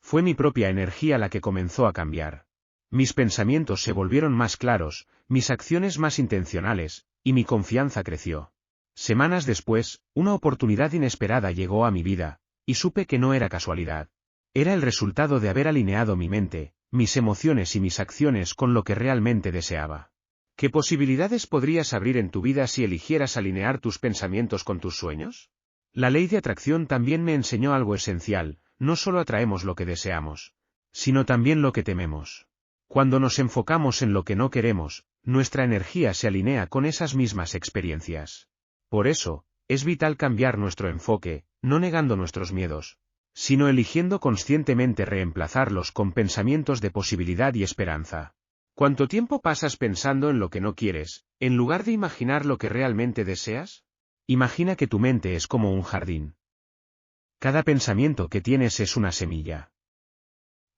Fue mi propia energía la que comenzó a cambiar. Mis pensamientos se volvieron más claros, mis acciones más intencionales, y mi confianza creció. Semanas después, una oportunidad inesperada llegó a mi vida, y supe que no era casualidad. Era el resultado de haber alineado mi mente, mis emociones y mis acciones con lo que realmente deseaba. ¿Qué posibilidades podrías abrir en tu vida si eligieras alinear tus pensamientos con tus sueños? La ley de atracción también me enseñó algo esencial, no solo atraemos lo que deseamos, sino también lo que tememos. Cuando nos enfocamos en lo que no queremos, nuestra energía se alinea con esas mismas experiencias. Por eso, es vital cambiar nuestro enfoque, no negando nuestros miedos, sino eligiendo conscientemente reemplazarlos con pensamientos de posibilidad y esperanza. ¿Cuánto tiempo pasas pensando en lo que no quieres, en lugar de imaginar lo que realmente deseas? Imagina que tu mente es como un jardín. Cada pensamiento que tienes es una semilla.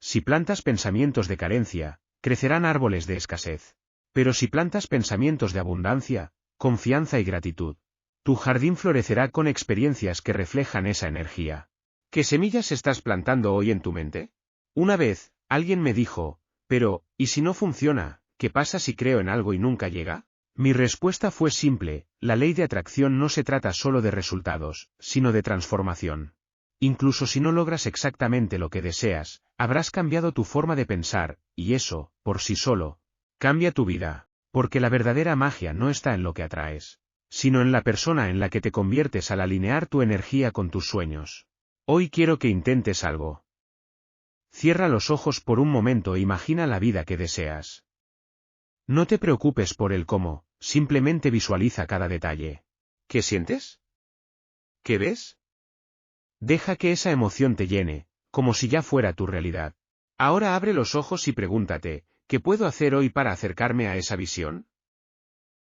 Si plantas pensamientos de carencia, crecerán árboles de escasez. Pero si plantas pensamientos de abundancia, confianza y gratitud, tu jardín florecerá con experiencias que reflejan esa energía. ¿Qué semillas estás plantando hoy en tu mente? Una vez, alguien me dijo, pero, ¿y si no funciona? ¿Qué pasa si creo en algo y nunca llega? Mi respuesta fue simple: la ley de atracción no se trata solo de resultados, sino de transformación. Incluso si no logras exactamente lo que deseas, habrás cambiado tu forma de pensar, y eso, por sí solo, cambia tu vida, porque la verdadera magia no está en lo que atraes, sino en la persona en la que te conviertes al alinear tu energía con tus sueños. Hoy quiero que intentes algo. Cierra los ojos por un momento e imagina la vida que deseas. No te preocupes por el cómo, simplemente visualiza cada detalle. ¿Qué sientes? ¿Qué ves? Deja que esa emoción te llene, como si ya fuera tu realidad. Ahora abre los ojos y pregúntate: ¿qué puedo hacer hoy para acercarme a esa visión?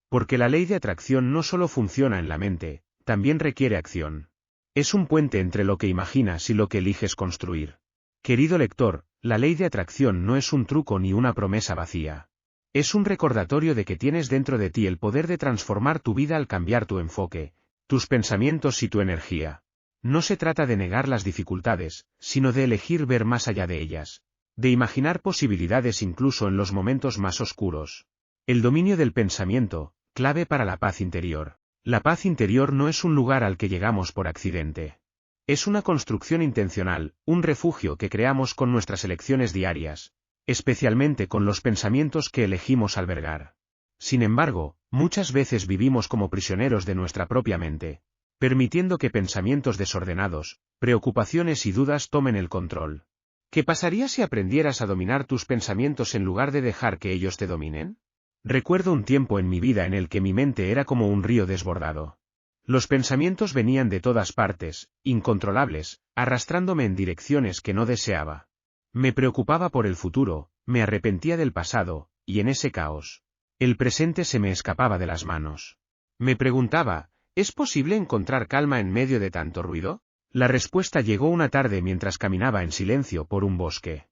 Porque la ley de atracción no solo funciona en la mente, también requiere acción. Es un puente entre lo que imaginas y lo que eliges construir. Querido lector, la ley de atracción no es un truco ni una promesa vacía. Es un recordatorio de que tienes dentro de ti el poder de transformar tu vida al cambiar tu enfoque, tus pensamientos y tu energía. No se trata de negar las dificultades, sino de elegir ver más allá de ellas, de imaginar posibilidades incluso en los momentos más oscuros. El dominio del pensamiento, clave para la paz interior. La paz interior no es un lugar al que llegamos por accidente. Es una construcción intencional, un refugio que creamos con nuestras elecciones diarias, especialmente con los pensamientos que elegimos albergar. Sin embargo, muchas veces vivimos como prisioneros de nuestra propia mente, permitiendo que pensamientos desordenados, preocupaciones y dudas tomen el control. ¿Qué pasaría si aprendieras a dominar tus pensamientos en lugar de dejar que ellos te dominen? Recuerdo un tiempo en mi vida en el que mi mente era como un río desbordado. Los pensamientos venían de todas partes, incontrolables, arrastrándome en direcciones que no deseaba. Me preocupaba por el futuro, me arrepentía del pasado, y en ese caos, el presente se me escapaba de las manos. Me preguntaba: ¿es posible encontrar calma en medio de tanto ruido? La respuesta llegó una tarde mientras caminaba en silencio por un bosque.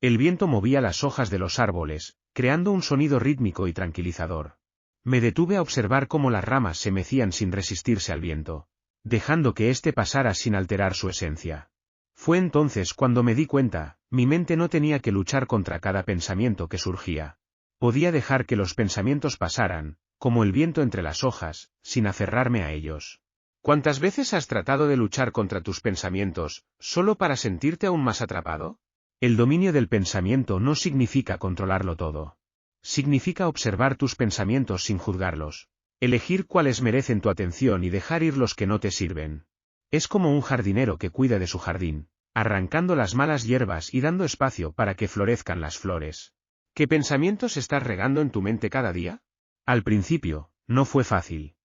El viento movía las hojas de los árboles, creando un sonido rítmico y tranquilizador. Me detuve a observar cómo las ramas se mecían sin resistirse al viento, dejando que éste pasara sin alterar su esencia. Fue entonces cuando me di cuenta: mi mente no tenía que luchar contra cada pensamiento que surgía. Podía dejar que los pensamientos pasaran, como el viento entre las hojas, sin aferrarme a ellos. ¿Cuántas veces has tratado de luchar contra tus pensamientos, solo para sentirte aún más atrapado? El dominio del pensamiento no significa controlarlo todo. Significa observar tus pensamientos sin juzgarlos, elegir cuáles merecen tu atención y dejar ir los que no te sirven. Es como un jardinero que cuida de su jardín, arrancando las malas hierbas y dando espacio para que florezcan las flores. ¿Qué pensamientos estás regando en tu mente cada día? Al principio, no fue fácil.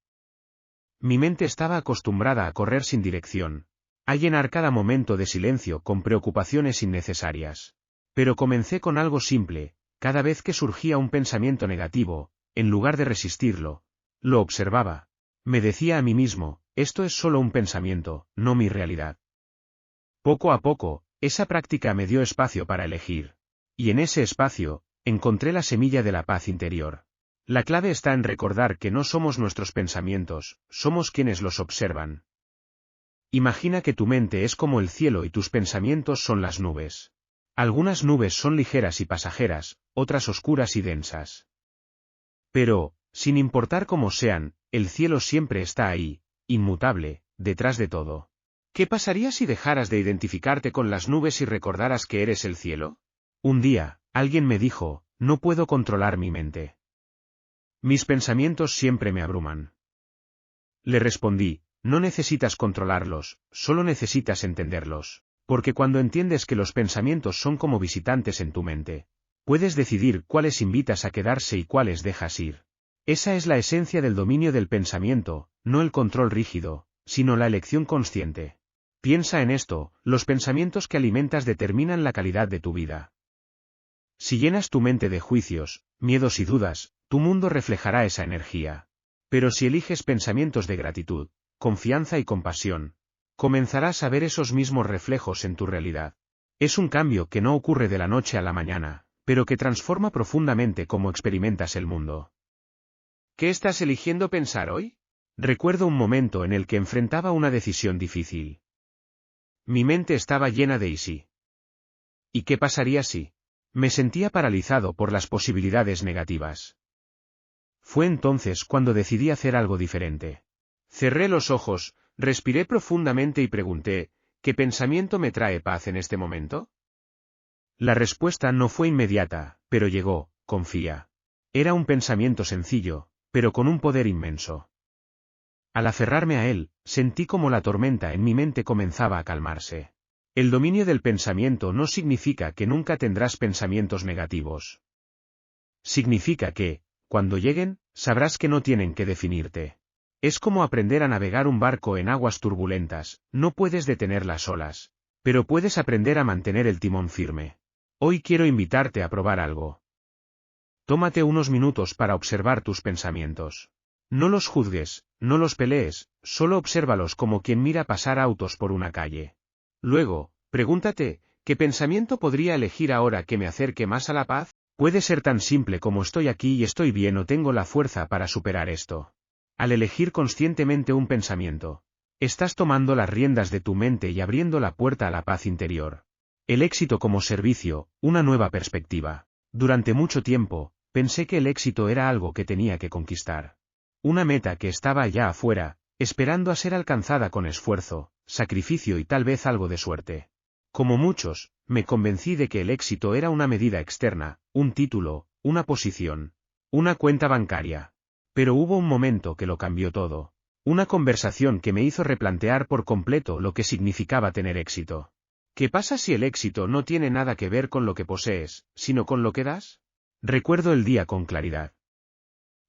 Mi mente estaba acostumbrada a correr sin dirección, a llenar cada momento de silencio con preocupaciones innecesarias. Pero comencé con algo simple: cada vez que surgía un pensamiento negativo, en lugar de resistirlo, lo observaba. Me decía a mí mismo: esto es solo un pensamiento, no mi realidad. Poco a poco, esa práctica me dio espacio para elegir. Y en ese espacio, encontré la semilla de la paz interior. La clave está en recordar que no somos nuestros pensamientos, somos quienes los observan. Imagina que tu mente es como el cielo y tus pensamientos son las nubes. Algunas nubes son ligeras y pasajeras, otras oscuras y densas. Pero, sin importar cómo sean, el cielo siempre está ahí, inmutable, detrás de todo. ¿Qué pasaría si dejaras de identificarte con las nubes y recordaras que eres el cielo? Un día, alguien me dijo: no puedo controlar mi mente. Mis pensamientos siempre me abruman. Le respondí: no necesitas controlarlos, solo necesitas entenderlos. Porque cuando entiendes que los pensamientos son como visitantes en tu mente, puedes decidir cuáles invitas a quedarse y cuáles dejas ir. Esa es la esencia del dominio del pensamiento, no el control rígido, sino la elección consciente. Piensa en esto: los pensamientos que alimentas determinan la calidad de tu vida. Si llenas tu mente de juicios, miedos y dudas, tu mundo reflejará esa energía. Pero si eliges pensamientos de gratitud, confianza y compasión, comenzarás a ver esos mismos reflejos en tu realidad. Es un cambio que no ocurre de la noche a la mañana, pero que transforma profundamente cómo experimentas el mundo. ¿Qué estás eligiendo pensar hoy? Recuerdo un momento en el que enfrentaba una decisión difícil. Mi mente estaba llena de ¿y si? ¿Y qué pasaría si? Me sentía paralizado por las posibilidades negativas. Fue entonces cuando decidí hacer algo diferente. Cerré los ojos, respiré profundamente y pregunté, ¿qué pensamiento me trae paz en este momento? La respuesta no fue inmediata, pero llegó: confía. Era un pensamiento sencillo, pero con un poder inmenso. Al aferrarme a él, sentí como la tormenta en mi mente comenzaba a calmarse. El dominio del pensamiento no significa que nunca tendrás pensamientos negativos. Significa que, cuando lleguen, sabrás que no tienen que definirte. Es como aprender a navegar un barco en aguas turbulentas, no puedes detener las olas, pero puedes aprender a mantener el timón firme. Hoy quiero invitarte a probar algo. Tómate unos minutos para observar tus pensamientos. No los juzgues, no los pelees, solo obsérvalos como quien mira pasar autos por una calle. Luego, pregúntate, ¿qué pensamiento podría elegir ahora que me acerque más a la paz? Puede ser tan simple como estoy aquí y estoy bien o tengo la fuerza para superar esto. Al elegir conscientemente un pensamiento, estás tomando las riendas de tu mente y abriendo la puerta a la paz interior. El éxito como servicio, una nueva perspectiva. Durante mucho tiempo, pensé que el éxito era algo que tenía que conquistar. Una meta que estaba allá afuera, esperando a ser alcanzada con esfuerzo, sacrificio y tal vez algo de suerte. Como muchos, me convencí de que el éxito era una medida externa, un título, una posición, una cuenta bancaria. Pero hubo un momento que lo cambió todo. Una conversación que me hizo replantear por completo lo que significaba tener éxito. ¿Qué pasa si el éxito no tiene nada que ver con lo que posees, sino con lo que das? Recuerdo el día con claridad.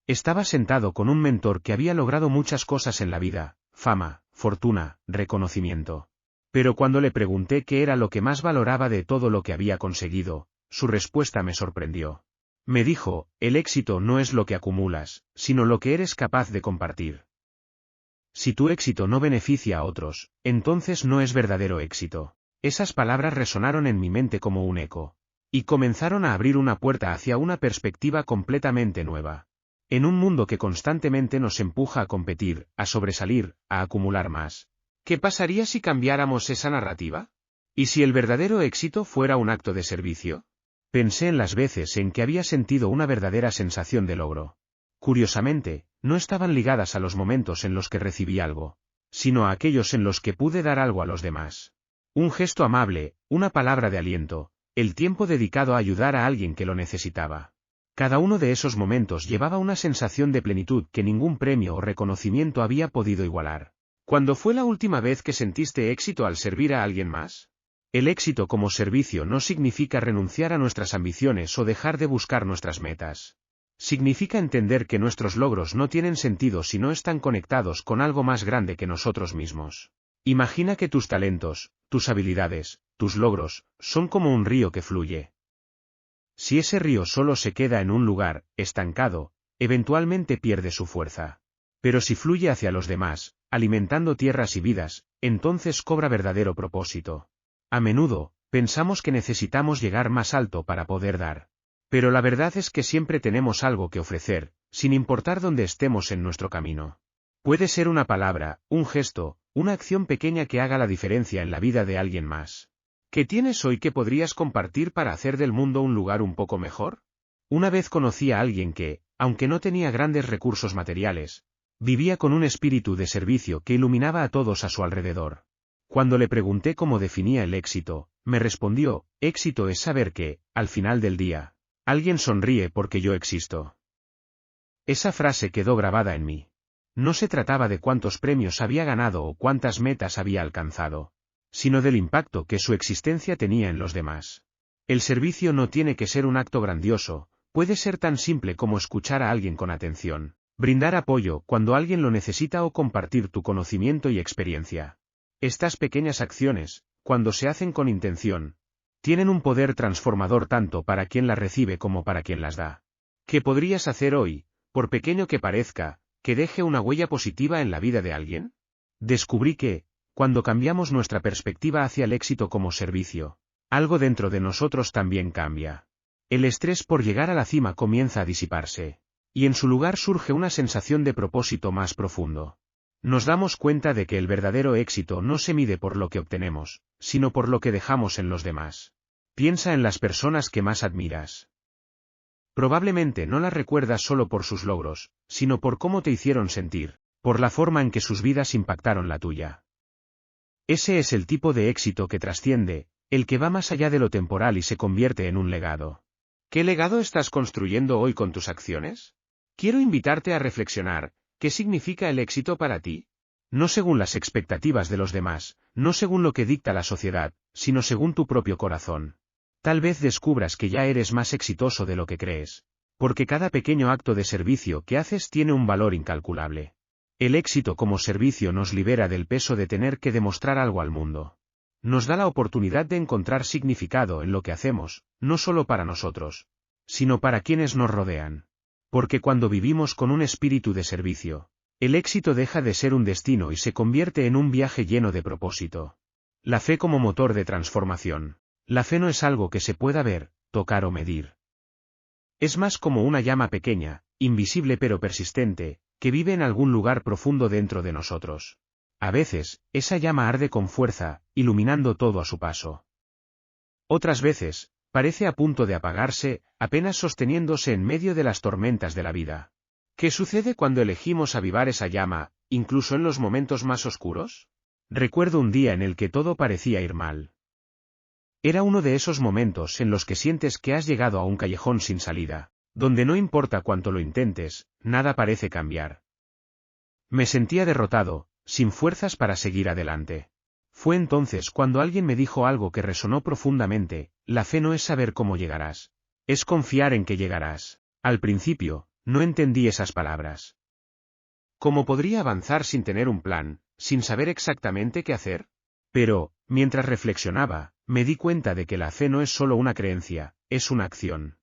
Estaba sentado con un mentor que había logrado muchas cosas en la vida: fama, fortuna, reconocimiento. Pero cuando le pregunté qué era lo que más valoraba de todo lo que había conseguido, su respuesta me sorprendió. Me dijo: el éxito no es lo que acumulas, sino lo que eres capaz de compartir. Si tu éxito no beneficia a otros, entonces no es verdadero éxito. Esas palabras resonaron en mi mente como un eco, y comenzaron a abrir una puerta hacia una perspectiva completamente nueva. En un mundo que constantemente nos empuja a competir, a sobresalir, a acumular más, ¿qué pasaría si cambiáramos esa narrativa? ¿Y si el verdadero éxito fuera un acto de servicio? Pensé en las veces en que había sentido una verdadera sensación de logro. Curiosamente, no estaban ligadas a los momentos en los que recibí algo, sino a aquellos en los que pude dar algo a los demás. Un gesto amable, una palabra de aliento, el tiempo dedicado a ayudar a alguien que lo necesitaba. Cada uno de esos momentos llevaba una sensación de plenitud que ningún premio o reconocimiento había podido igualar. ¿Cuándo fue la última vez que sentiste éxito al servir a alguien más? El éxito como servicio no significa renunciar a nuestras ambiciones o dejar de buscar nuestras metas. Significa entender que nuestros logros no tienen sentido si no están conectados con algo más grande que nosotros mismos. Imagina que tus talentos, tus habilidades, tus logros, son como un río que fluye. Si ese río solo se queda en un lugar, estancado, eventualmente pierde su fuerza. Pero si fluye hacia los demás, alimentando tierras y vidas, entonces cobra verdadero propósito. A menudo, pensamos que necesitamos llegar más alto para poder dar. Pero la verdad es que siempre tenemos algo que ofrecer, sin importar dónde estemos en nuestro camino. Puede ser una palabra, un gesto, una acción pequeña que haga la diferencia en la vida de alguien más. ¿Qué tienes hoy que podrías compartir para hacer del mundo un lugar un poco mejor? Una vez conocí a alguien que, aunque no tenía grandes recursos materiales, vivía con un espíritu de servicio que iluminaba a todos a su alrededor. Cuando le pregunté cómo definía el éxito, me respondió: éxito es saber que, al final del día, alguien sonríe porque yo existo. Esa frase quedó grabada en mí. No se trataba de cuántos premios había ganado o cuántas metas había alcanzado, sino del impacto que su existencia tenía en los demás. El servicio no tiene que ser un acto grandioso, puede ser tan simple como escuchar a alguien con atención, brindar apoyo cuando alguien lo necesita o compartir tu conocimiento y experiencia. Estas pequeñas acciones, cuando se hacen con intención, tienen un poder transformador tanto para quien las recibe como para quien las da. ¿Qué podrías hacer hoy, por pequeño que parezca, que deje una huella positiva en la vida de alguien? Descubrí que, cuando cambiamos nuestra perspectiva hacia el éxito como servicio, algo dentro de nosotros también cambia. El estrés por llegar a la cima comienza a disiparse, y en su lugar surge una sensación de propósito más profundo. Nos damos cuenta de que el verdadero éxito no se mide por lo que obtenemos, sino por lo que dejamos en los demás. Piensa en las personas que más admiras. Probablemente no las recuerdas solo por sus logros, sino por cómo te hicieron sentir, por la forma en que sus vidas impactaron la tuya. Ese es el tipo de éxito que trasciende, el que va más allá de lo temporal y se convierte en un legado. ¿Qué legado estás construyendo hoy con tus acciones? Quiero invitarte a reflexionar, ¿qué significa el éxito para ti? No según las expectativas de los demás, no según lo que dicta la sociedad, sino según tu propio corazón. Tal vez descubras que ya eres más exitoso de lo que crees, porque cada pequeño acto de servicio que haces tiene un valor incalculable. El éxito como servicio nos libera del peso de tener que demostrar algo al mundo. Nos da la oportunidad de encontrar significado en lo que hacemos, no solo para nosotros, sino para quienes nos rodean. Porque cuando vivimos con un espíritu de servicio, el éxito deja de ser un destino y se convierte en un viaje lleno de propósito. La fe como motor de transformación. La fe no es algo que se pueda ver, tocar o medir. Es más como una llama pequeña, invisible pero persistente, que vive en algún lugar profundo dentro de nosotros. A veces, esa llama arde con fuerza, iluminando todo a su paso. Otras veces, parece a punto de apagarse, apenas sosteniéndose en medio de las tormentas de la vida. ¿Qué sucede cuando elegimos avivar esa llama, incluso en los momentos más oscuros? Recuerdo un día en el que todo parecía ir mal. Era uno de esos momentos en los que sientes que has llegado a un callejón sin salida, donde no importa cuánto lo intentes, nada parece cambiar. Me sentía derrotado, sin fuerzas para seguir adelante. Fue entonces cuando alguien me dijo algo que resonó profundamente: la fe no es saber cómo llegarás, es confiar en que llegarás. Al principio, no entendí esas palabras. ¿Cómo podría avanzar sin tener un plan, sin saber exactamente qué hacer? Pero, mientras reflexionaba, me di cuenta de que la fe no es solo una creencia, es una acción.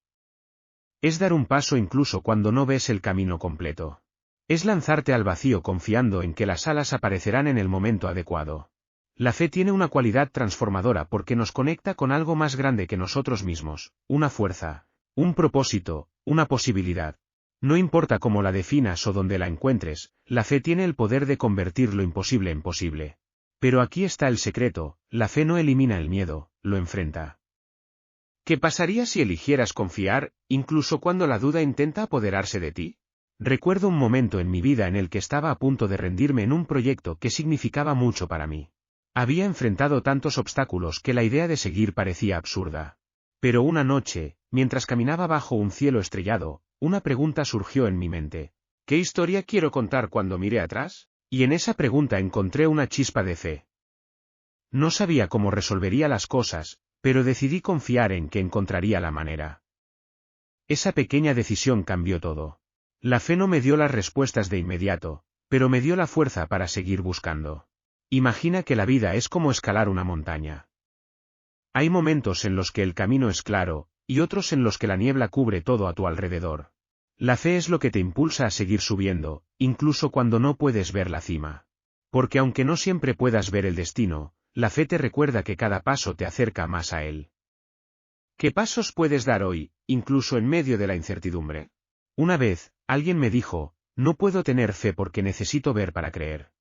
Es dar un paso incluso cuando no ves el camino completo. Es lanzarte al vacío confiando en que las alas aparecerán en el momento adecuado. La fe tiene una cualidad transformadora porque nos conecta con algo más grande que nosotros mismos, una fuerza, un propósito, una posibilidad. No importa cómo la definas o dónde la encuentres, la fe tiene el poder de convertir lo imposible en posible. Pero aquí está el secreto: la fe no elimina el miedo, lo enfrenta. ¿Qué pasaría si eligieras confiar, incluso cuando la duda intenta apoderarse de ti? Recuerdo un momento en mi vida en el que estaba a punto de rendirme en un proyecto que significaba mucho para mí. Había enfrentado tantos obstáculos que la idea de seguir parecía absurda. Pero una noche, mientras caminaba bajo un cielo estrellado, una pregunta surgió en mi mente. ¿Qué historia quiero contar cuando mire atrás? Y en esa pregunta encontré una chispa de fe. No sabía cómo resolvería las cosas, pero decidí confiar en que encontraría la manera. Esa pequeña decisión cambió todo. La fe no me dio las respuestas de inmediato, pero me dio la fuerza para seguir buscando. Imagina que la vida es como escalar una montaña. Hay momentos en los que el camino es claro, y otros en los que la niebla cubre todo a tu alrededor. La fe es lo que te impulsa a seguir subiendo, incluso cuando no puedes ver la cima. Porque aunque no siempre puedas ver el destino, la fe te recuerda que cada paso te acerca más a él. ¿Qué pasos puedes dar hoy, incluso en medio de la incertidumbre? Una vez, alguien me dijo: no puedo tener fe porque necesito ver para creer.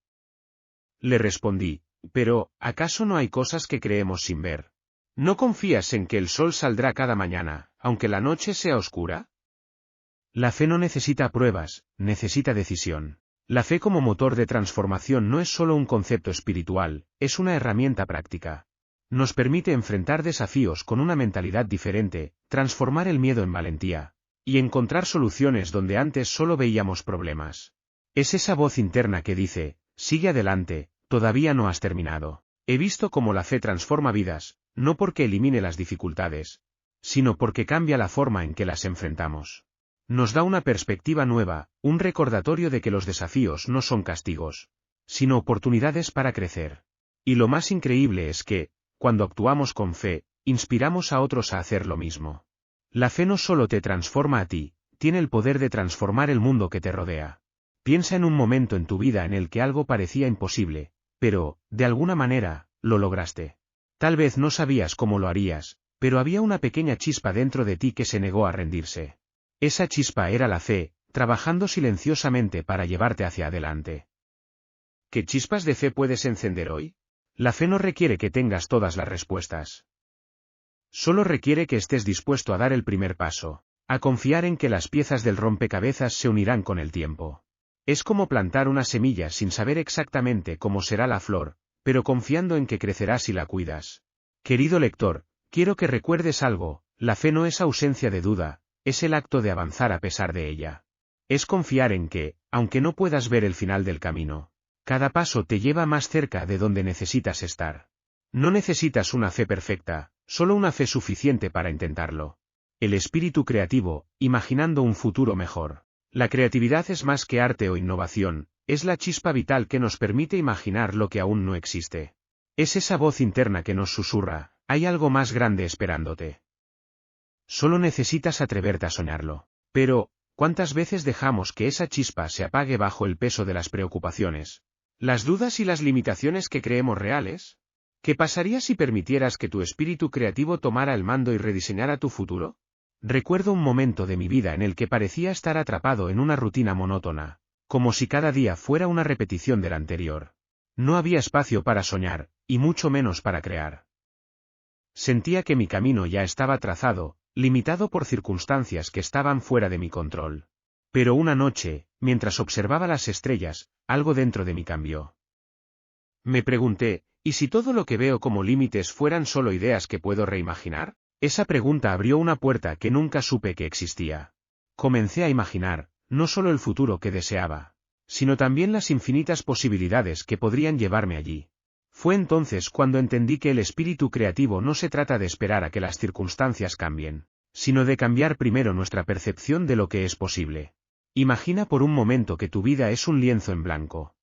Le respondí: pero, ¿acaso no hay cosas que creemos sin ver? ¿No confías en que el sol saldrá cada mañana, aunque la noche sea oscura? La fe no necesita pruebas, necesita decisión. La fe como motor de transformación no es solo un concepto espiritual, es una herramienta práctica. Nos permite enfrentar desafíos con una mentalidad diferente, transformar el miedo en valentía, y encontrar soluciones donde antes solo veíamos problemas. Es esa voz interna que dice: sigue adelante, todavía no has terminado. He visto cómo la fe transforma vidas, no porque elimine las dificultades, sino porque cambia la forma en que las enfrentamos. Nos da una perspectiva nueva, un recordatorio de que los desafíos no son castigos, sino oportunidades para crecer. Y lo más increíble es que, cuando actuamos con fe, inspiramos a otros a hacer lo mismo. La fe no solo te transforma a ti, tiene el poder de transformar el mundo que te rodea. Piensa en un momento en tu vida en el que algo parecía imposible, pero, de alguna manera, lo lograste. Tal vez no sabías cómo lo harías, pero había una pequeña chispa dentro de ti que se negó a rendirse. Esa chispa era la fe, trabajando silenciosamente para llevarte hacia adelante. ¿Qué chispas de fe puedes encender hoy? La fe no requiere que tengas todas las respuestas. Solo requiere que estés dispuesto a dar el primer paso. a confiar en que las piezas del rompecabezas se unirán con el tiempo. Es como plantar una semilla sin saber exactamente cómo será la flor, pero confiando en que crecerá si la cuidas. Querido lector, quiero que recuerdes algo: la fe no es ausencia de duda, es el acto de avanzar a pesar de ella. Es confiar en que, aunque no puedas ver el final del camino, cada paso te lleva más cerca de donde necesitas estar. No necesitas una fe perfecta, solo una fe suficiente para intentarlo. El espíritu creativo, imaginando un futuro mejor. La creatividad es más que arte o innovación, es la chispa vital que nos permite imaginar lo que aún no existe. Es esa voz interna que nos susurra: hay algo más grande esperándote. Solo necesitas atreverte a soñarlo. Pero, ¿cuántas veces dejamos que esa chispa se apague bajo el peso de las preocupaciones, las dudas y las limitaciones que creemos reales? ¿Qué pasaría si permitieras que tu espíritu creativo tomara el mando y rediseñara tu futuro? Recuerdo un momento de mi vida en el que parecía estar atrapado en una rutina monótona, como si cada día fuera una repetición del anterior. No había espacio para soñar, y mucho menos para crear. Sentía que mi camino ya estaba trazado, limitado por circunstancias que estaban fuera de mi control. Pero una noche, mientras observaba las estrellas, algo dentro de mí cambió. Me pregunté: ¿y si todo lo que veo como límites fueran solo ideas que puedo reimaginar? Esa pregunta abrió una puerta que nunca supe que existía. Comencé a imaginar, no solo el futuro que deseaba, sino también las infinitas posibilidades que podrían llevarme allí. Fue entonces cuando entendí que el espíritu creativo no se trata de esperar a que las circunstancias cambien, sino de cambiar primero nuestra percepción de lo que es posible. Imagina por un momento que tu vida es un lienzo en blanco.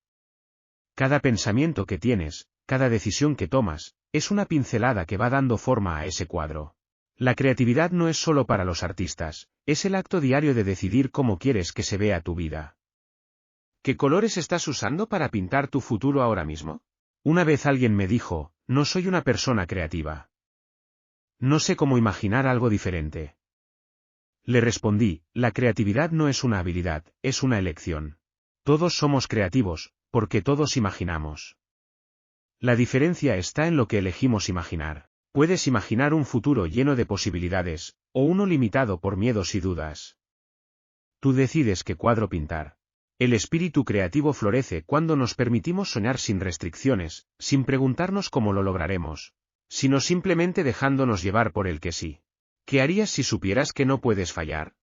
Cada pensamiento que tienes, cada decisión que tomas, es una pincelada que va dando forma a ese cuadro. La creatividad no es solo para los artistas, es el acto diario de decidir cómo quieres que se vea tu vida. ¿Qué colores estás usando para pintar tu futuro ahora mismo? Una vez alguien me dijo: no soy una persona creativa. No sé cómo imaginar algo diferente. Le respondí: la creatividad no es una habilidad, es una elección. Todos somos creativos, porque todos imaginamos. La diferencia está en lo que elegimos imaginar. Puedes imaginar un futuro lleno de posibilidades, o uno limitado por miedos y dudas. Tú decides qué cuadro pintar. El espíritu creativo florece cuando nos permitimos soñar sin restricciones, sin preguntarnos cómo lo lograremos, sino simplemente dejándonos llevar por el que sí. ¿Qué harías si supieras que no puedes fallar?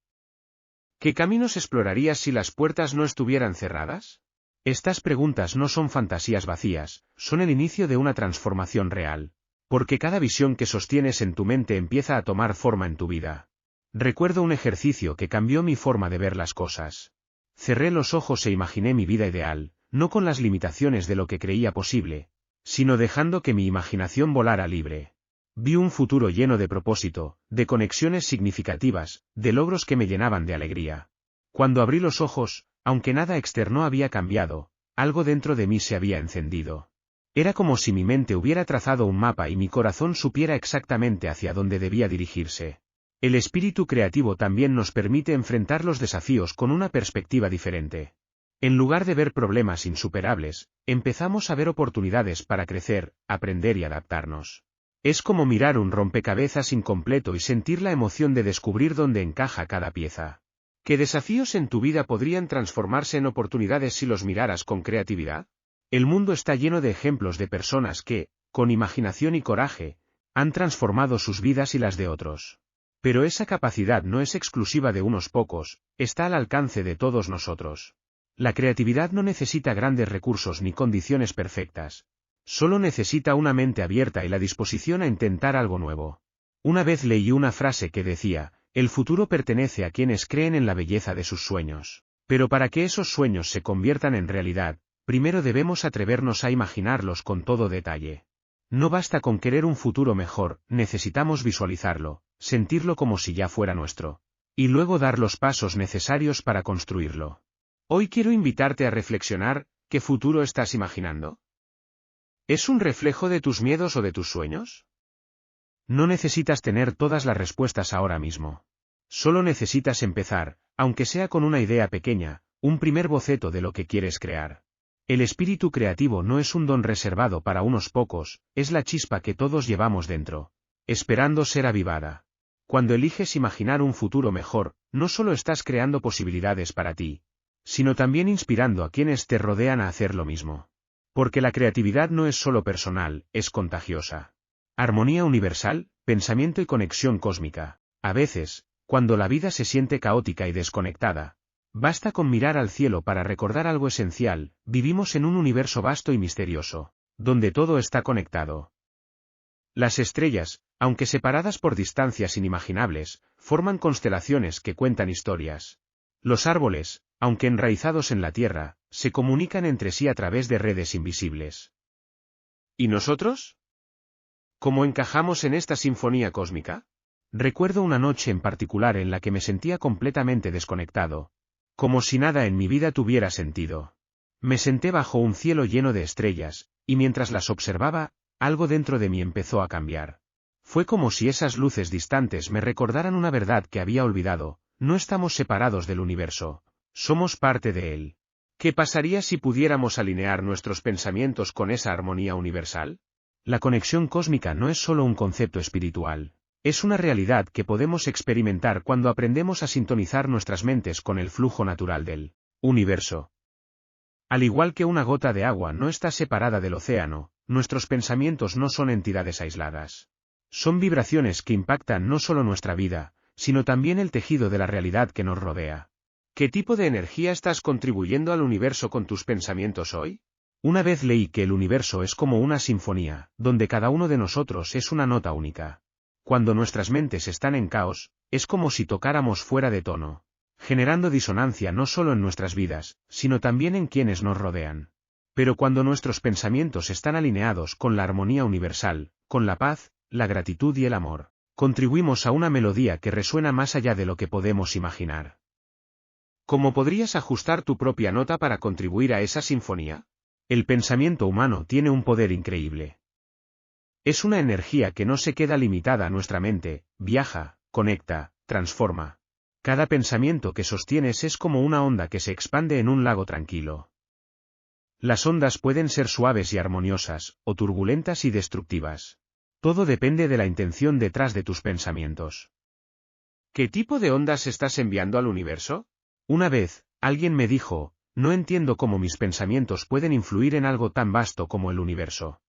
¿Qué caminos explorarías si las puertas no estuvieran cerradas? Estas preguntas no son fantasías vacías, son el inicio de una transformación real. Porque cada visión que sostienes en tu mente empieza a tomar forma en tu vida. Recuerdo un ejercicio que cambió mi forma de ver las cosas. Cerré los ojos e imaginé mi vida ideal, no con las limitaciones de lo que creía posible, sino dejando que mi imaginación volara libre. Vi un futuro lleno de propósito, de conexiones significativas, de logros que me llenaban de alegría. Cuando abrí los ojos, aunque nada externo había cambiado, algo dentro de mí se había encendido. Era como si mi mente hubiera trazado un mapa y mi corazón supiera exactamente hacia dónde debía dirigirse. El espíritu creativo también nos permite enfrentar los desafíos con una perspectiva diferente. En lugar de ver problemas insuperables, empezamos a ver oportunidades para crecer, aprender y adaptarnos. Es como mirar un rompecabezas incompleto y sentir la emoción de descubrir dónde encaja cada pieza. ¿Qué desafíos en tu vida podrían transformarse en oportunidades si los miraras con creatividad? El mundo está lleno de ejemplos de personas que, con imaginación y coraje, han transformado sus vidas y las de otros. Pero esa capacidad no es exclusiva de unos pocos, está al alcance de todos nosotros. La creatividad no necesita grandes recursos ni condiciones perfectas. Solo necesita una mente abierta y la disposición a intentar algo nuevo. Una vez leí una frase que decía: el futuro pertenece a quienes creen en la belleza de sus sueños. Pero para que esos sueños se conviertan en realidad, primero debemos atrevernos a imaginarlos con todo detalle. No basta con querer un futuro mejor, necesitamos visualizarlo, sentirlo como si ya fuera nuestro, y luego dar los pasos necesarios para construirlo. Hoy quiero invitarte a reflexionar: ¿qué futuro estás imaginando? ¿Es un reflejo de tus miedos o de tus sueños? No necesitas tener todas las respuestas ahora mismo. Solo necesitas empezar, aunque sea con una idea pequeña, un primer boceto de lo que quieres crear. El espíritu creativo no es un don reservado para unos pocos, es la chispa que todos llevamos dentro, esperando ser avivada. Cuando eliges imaginar un futuro mejor, no solo estás creando posibilidades para ti, sino también inspirando a quienes te rodean a hacer lo mismo. Porque la creatividad no es solo personal, es contagiosa. Armonía universal, pensamiento y conexión cósmica. A veces, cuando la vida se siente caótica y desconectada, basta con mirar al cielo para recordar algo esencial: vivimos en un universo vasto y misterioso, donde todo está conectado. Las estrellas, aunque separadas por distancias inimaginables, forman constelaciones que cuentan historias. Los árboles, aunque enraizados en la tierra, se comunican entre sí a través de redes invisibles. ¿Y nosotros? ¿Cómo encajamos en esta sinfonía cósmica? Recuerdo una noche en particular en la que me sentía completamente desconectado, como si nada en mi vida tuviera sentido. Me senté bajo un cielo lleno de estrellas, y mientras las observaba, algo dentro de mí empezó a cambiar. Fue como si esas luces distantes me recordaran una verdad que había olvidado: no estamos separados del universo, somos parte de él. ¿Qué pasaría si pudiéramos alinear nuestros pensamientos con esa armonía universal? La conexión cósmica no es solo un concepto espiritual, es una realidad que podemos experimentar cuando aprendemos a sintonizar nuestras mentes con el flujo natural del universo. Al igual que una gota de agua no está separada del océano, nuestros pensamientos no son entidades aisladas. Son vibraciones que impactan no solo nuestra vida, sino también el tejido de la realidad que nos rodea. ¿Qué tipo de energía estás contribuyendo al universo con tus pensamientos hoy? Una vez leí que el universo es como una sinfonía, donde cada uno de nosotros es una nota única. Cuando nuestras mentes están en caos, es como si tocáramos fuera de tono, generando disonancia no solo en nuestras vidas, sino también en quienes nos rodean. Pero cuando nuestros pensamientos están alineados con la armonía universal, con la paz, la gratitud y el amor, contribuimos a una melodía que resuena más allá de lo que podemos imaginar. ¿Cómo podrías ajustar tu propia nota para contribuir a esa sinfonía? El pensamiento humano tiene un poder increíble. Es una energía que no se queda limitada a nuestra mente, viaja, conecta, transforma. Cada pensamiento que sostienes es como una onda que se expande en un lago tranquilo. Las ondas pueden ser suaves y armoniosas, o turbulentas y destructivas. Todo depende de la intención detrás de tus pensamientos. ¿Qué tipo de ondas estás enviando al universo? Una vez, alguien me dijo: no entiendo cómo mis pensamientos pueden influir en algo tan vasto como el universo.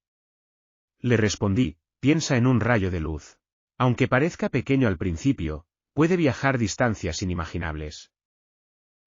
Le respondí: piensa en un rayo de luz. Aunque parezca pequeño al principio, puede viajar distancias inimaginables.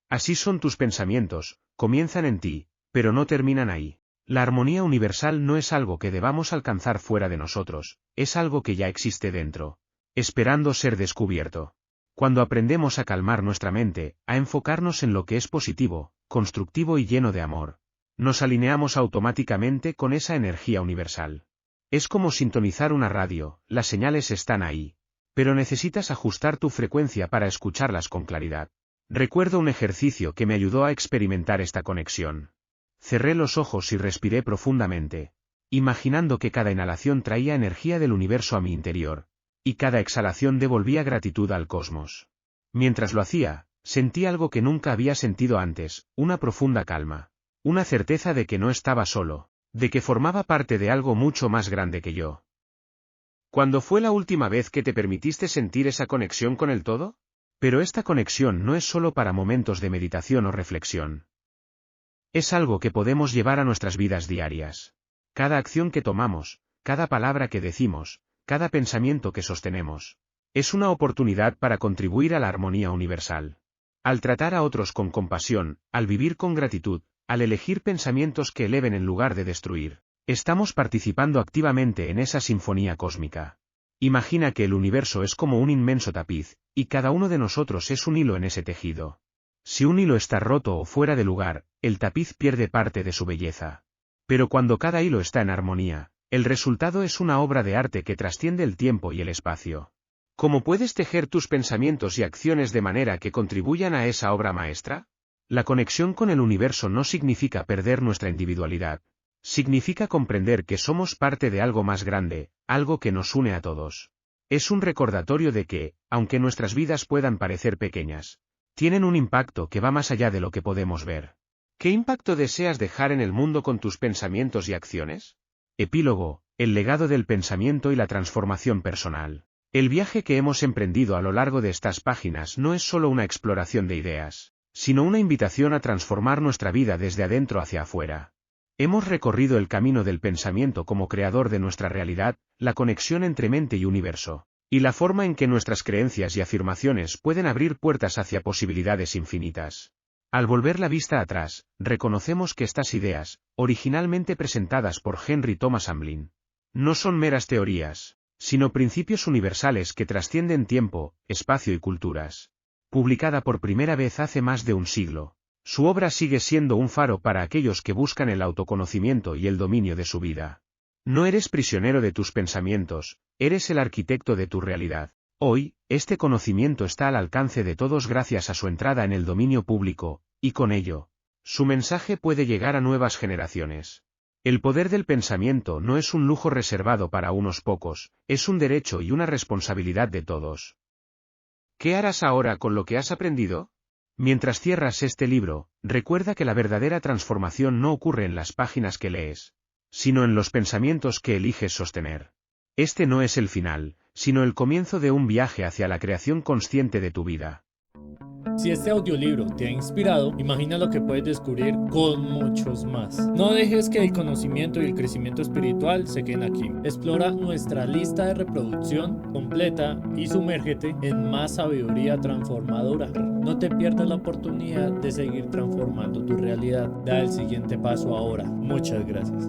Así son tus pensamientos, comienzan en ti, pero no terminan ahí. La armonía universal no es algo que debamos alcanzar fuera de nosotros, es algo que ya existe dentro, esperando ser descubierto. Cuando aprendemos a calmar nuestra mente, a enfocarnos en lo que es positivo, constructivo y lleno de amor, nos alineamos automáticamente con esa energía universal. Es como sintonizar una radio: las señales están ahí, pero necesitas ajustar tu frecuencia para escucharlas con claridad. Recuerdo un ejercicio que me ayudó a experimentar esta conexión. Cerré los ojos y respiré profundamente, imaginando que cada inhalación traía energía del universo a mi interior, y cada exhalación devolvía gratitud al cosmos. Mientras lo hacía, sentí algo que nunca había sentido antes: una profunda calma, una certeza de que no estaba solo, de que formaba parte de algo mucho más grande que yo. ¿Cuándo fue la última vez que te permitiste sentir esa conexión con el todo? Pero esta conexión no es solo para momentos de meditación o reflexión. Es algo que podemos llevar a nuestras vidas diarias. Cada acción que tomamos, cada palabra que decimos, cada pensamiento que sostenemos, es una oportunidad para contribuir a la armonía universal. Al tratar a otros con compasión, al vivir con gratitud, al elegir pensamientos que eleven en lugar de destruir, estamos participando activamente en esa sinfonía cósmica. Imagina que el universo es como un inmenso tapiz, y cada uno de nosotros es un hilo en ese tejido. Si un hilo está roto o fuera de lugar, el tapiz pierde parte de su belleza. Pero cuando cada hilo está en armonía, el resultado es una obra de arte que trasciende el tiempo y el espacio. ¿Cómo puedes tejer tus pensamientos y acciones de manera que contribuyan a esa obra maestra? La conexión con el universo no significa perder nuestra individualidad. Significa comprender que somos parte de algo más grande, algo que nos une a todos. Es un recordatorio de que, aunque nuestras vidas puedan parecer pequeñas, tienen un impacto que va más allá de lo que podemos ver. ¿Qué impacto deseas dejar en el mundo con tus pensamientos y acciones? Epílogo: el legado del pensamiento y la transformación personal. El viaje que hemos emprendido a lo largo de estas páginas no es solo una exploración de ideas, sino una invitación a transformar nuestra vida desde adentro hacia afuera. Hemos recorrido el camino del pensamiento como creador de nuestra realidad, la conexión entre mente y universo, y la forma en que nuestras creencias y afirmaciones pueden abrir puertas hacia posibilidades infinitas. Al volver la vista atrás, reconocemos que estas ideas, originalmente presentadas por Henry Thomas Hamblin, no son meras teorías, sino principios universales que trascienden tiempo, espacio y culturas. Publicada por primera vez hace más de un siglo, su obra sigue siendo un faro para aquellos que buscan el autoconocimiento y el dominio de su vida. No eres prisionero de tus pensamientos, eres el arquitecto de tu realidad. Hoy, este conocimiento está al alcance de todos gracias a su entrada en el dominio público, y con ello, su mensaje puede llegar a nuevas generaciones. El poder del pensamiento no es un lujo reservado para unos pocos, es un derecho y una responsabilidad de todos. ¿Qué harás ahora con lo que has aprendido? Mientras cierras este libro, recuerda que la verdadera transformación no ocurre en las páginas que lees, sino en los pensamientos que eliges sostener. Este no es el final, sino el comienzo de un viaje hacia la creación consciente de tu vida. Si este audiolibro te ha inspirado, imagina lo que puedes descubrir con muchos más. No dejes que el conocimiento y el crecimiento espiritual se queden aquí. Explora nuestra lista de reproducción completa y sumérgete en más sabiduría transformadora. No te pierdas la oportunidad de seguir transformando tu realidad. Da el siguiente paso ahora. Muchas gracias.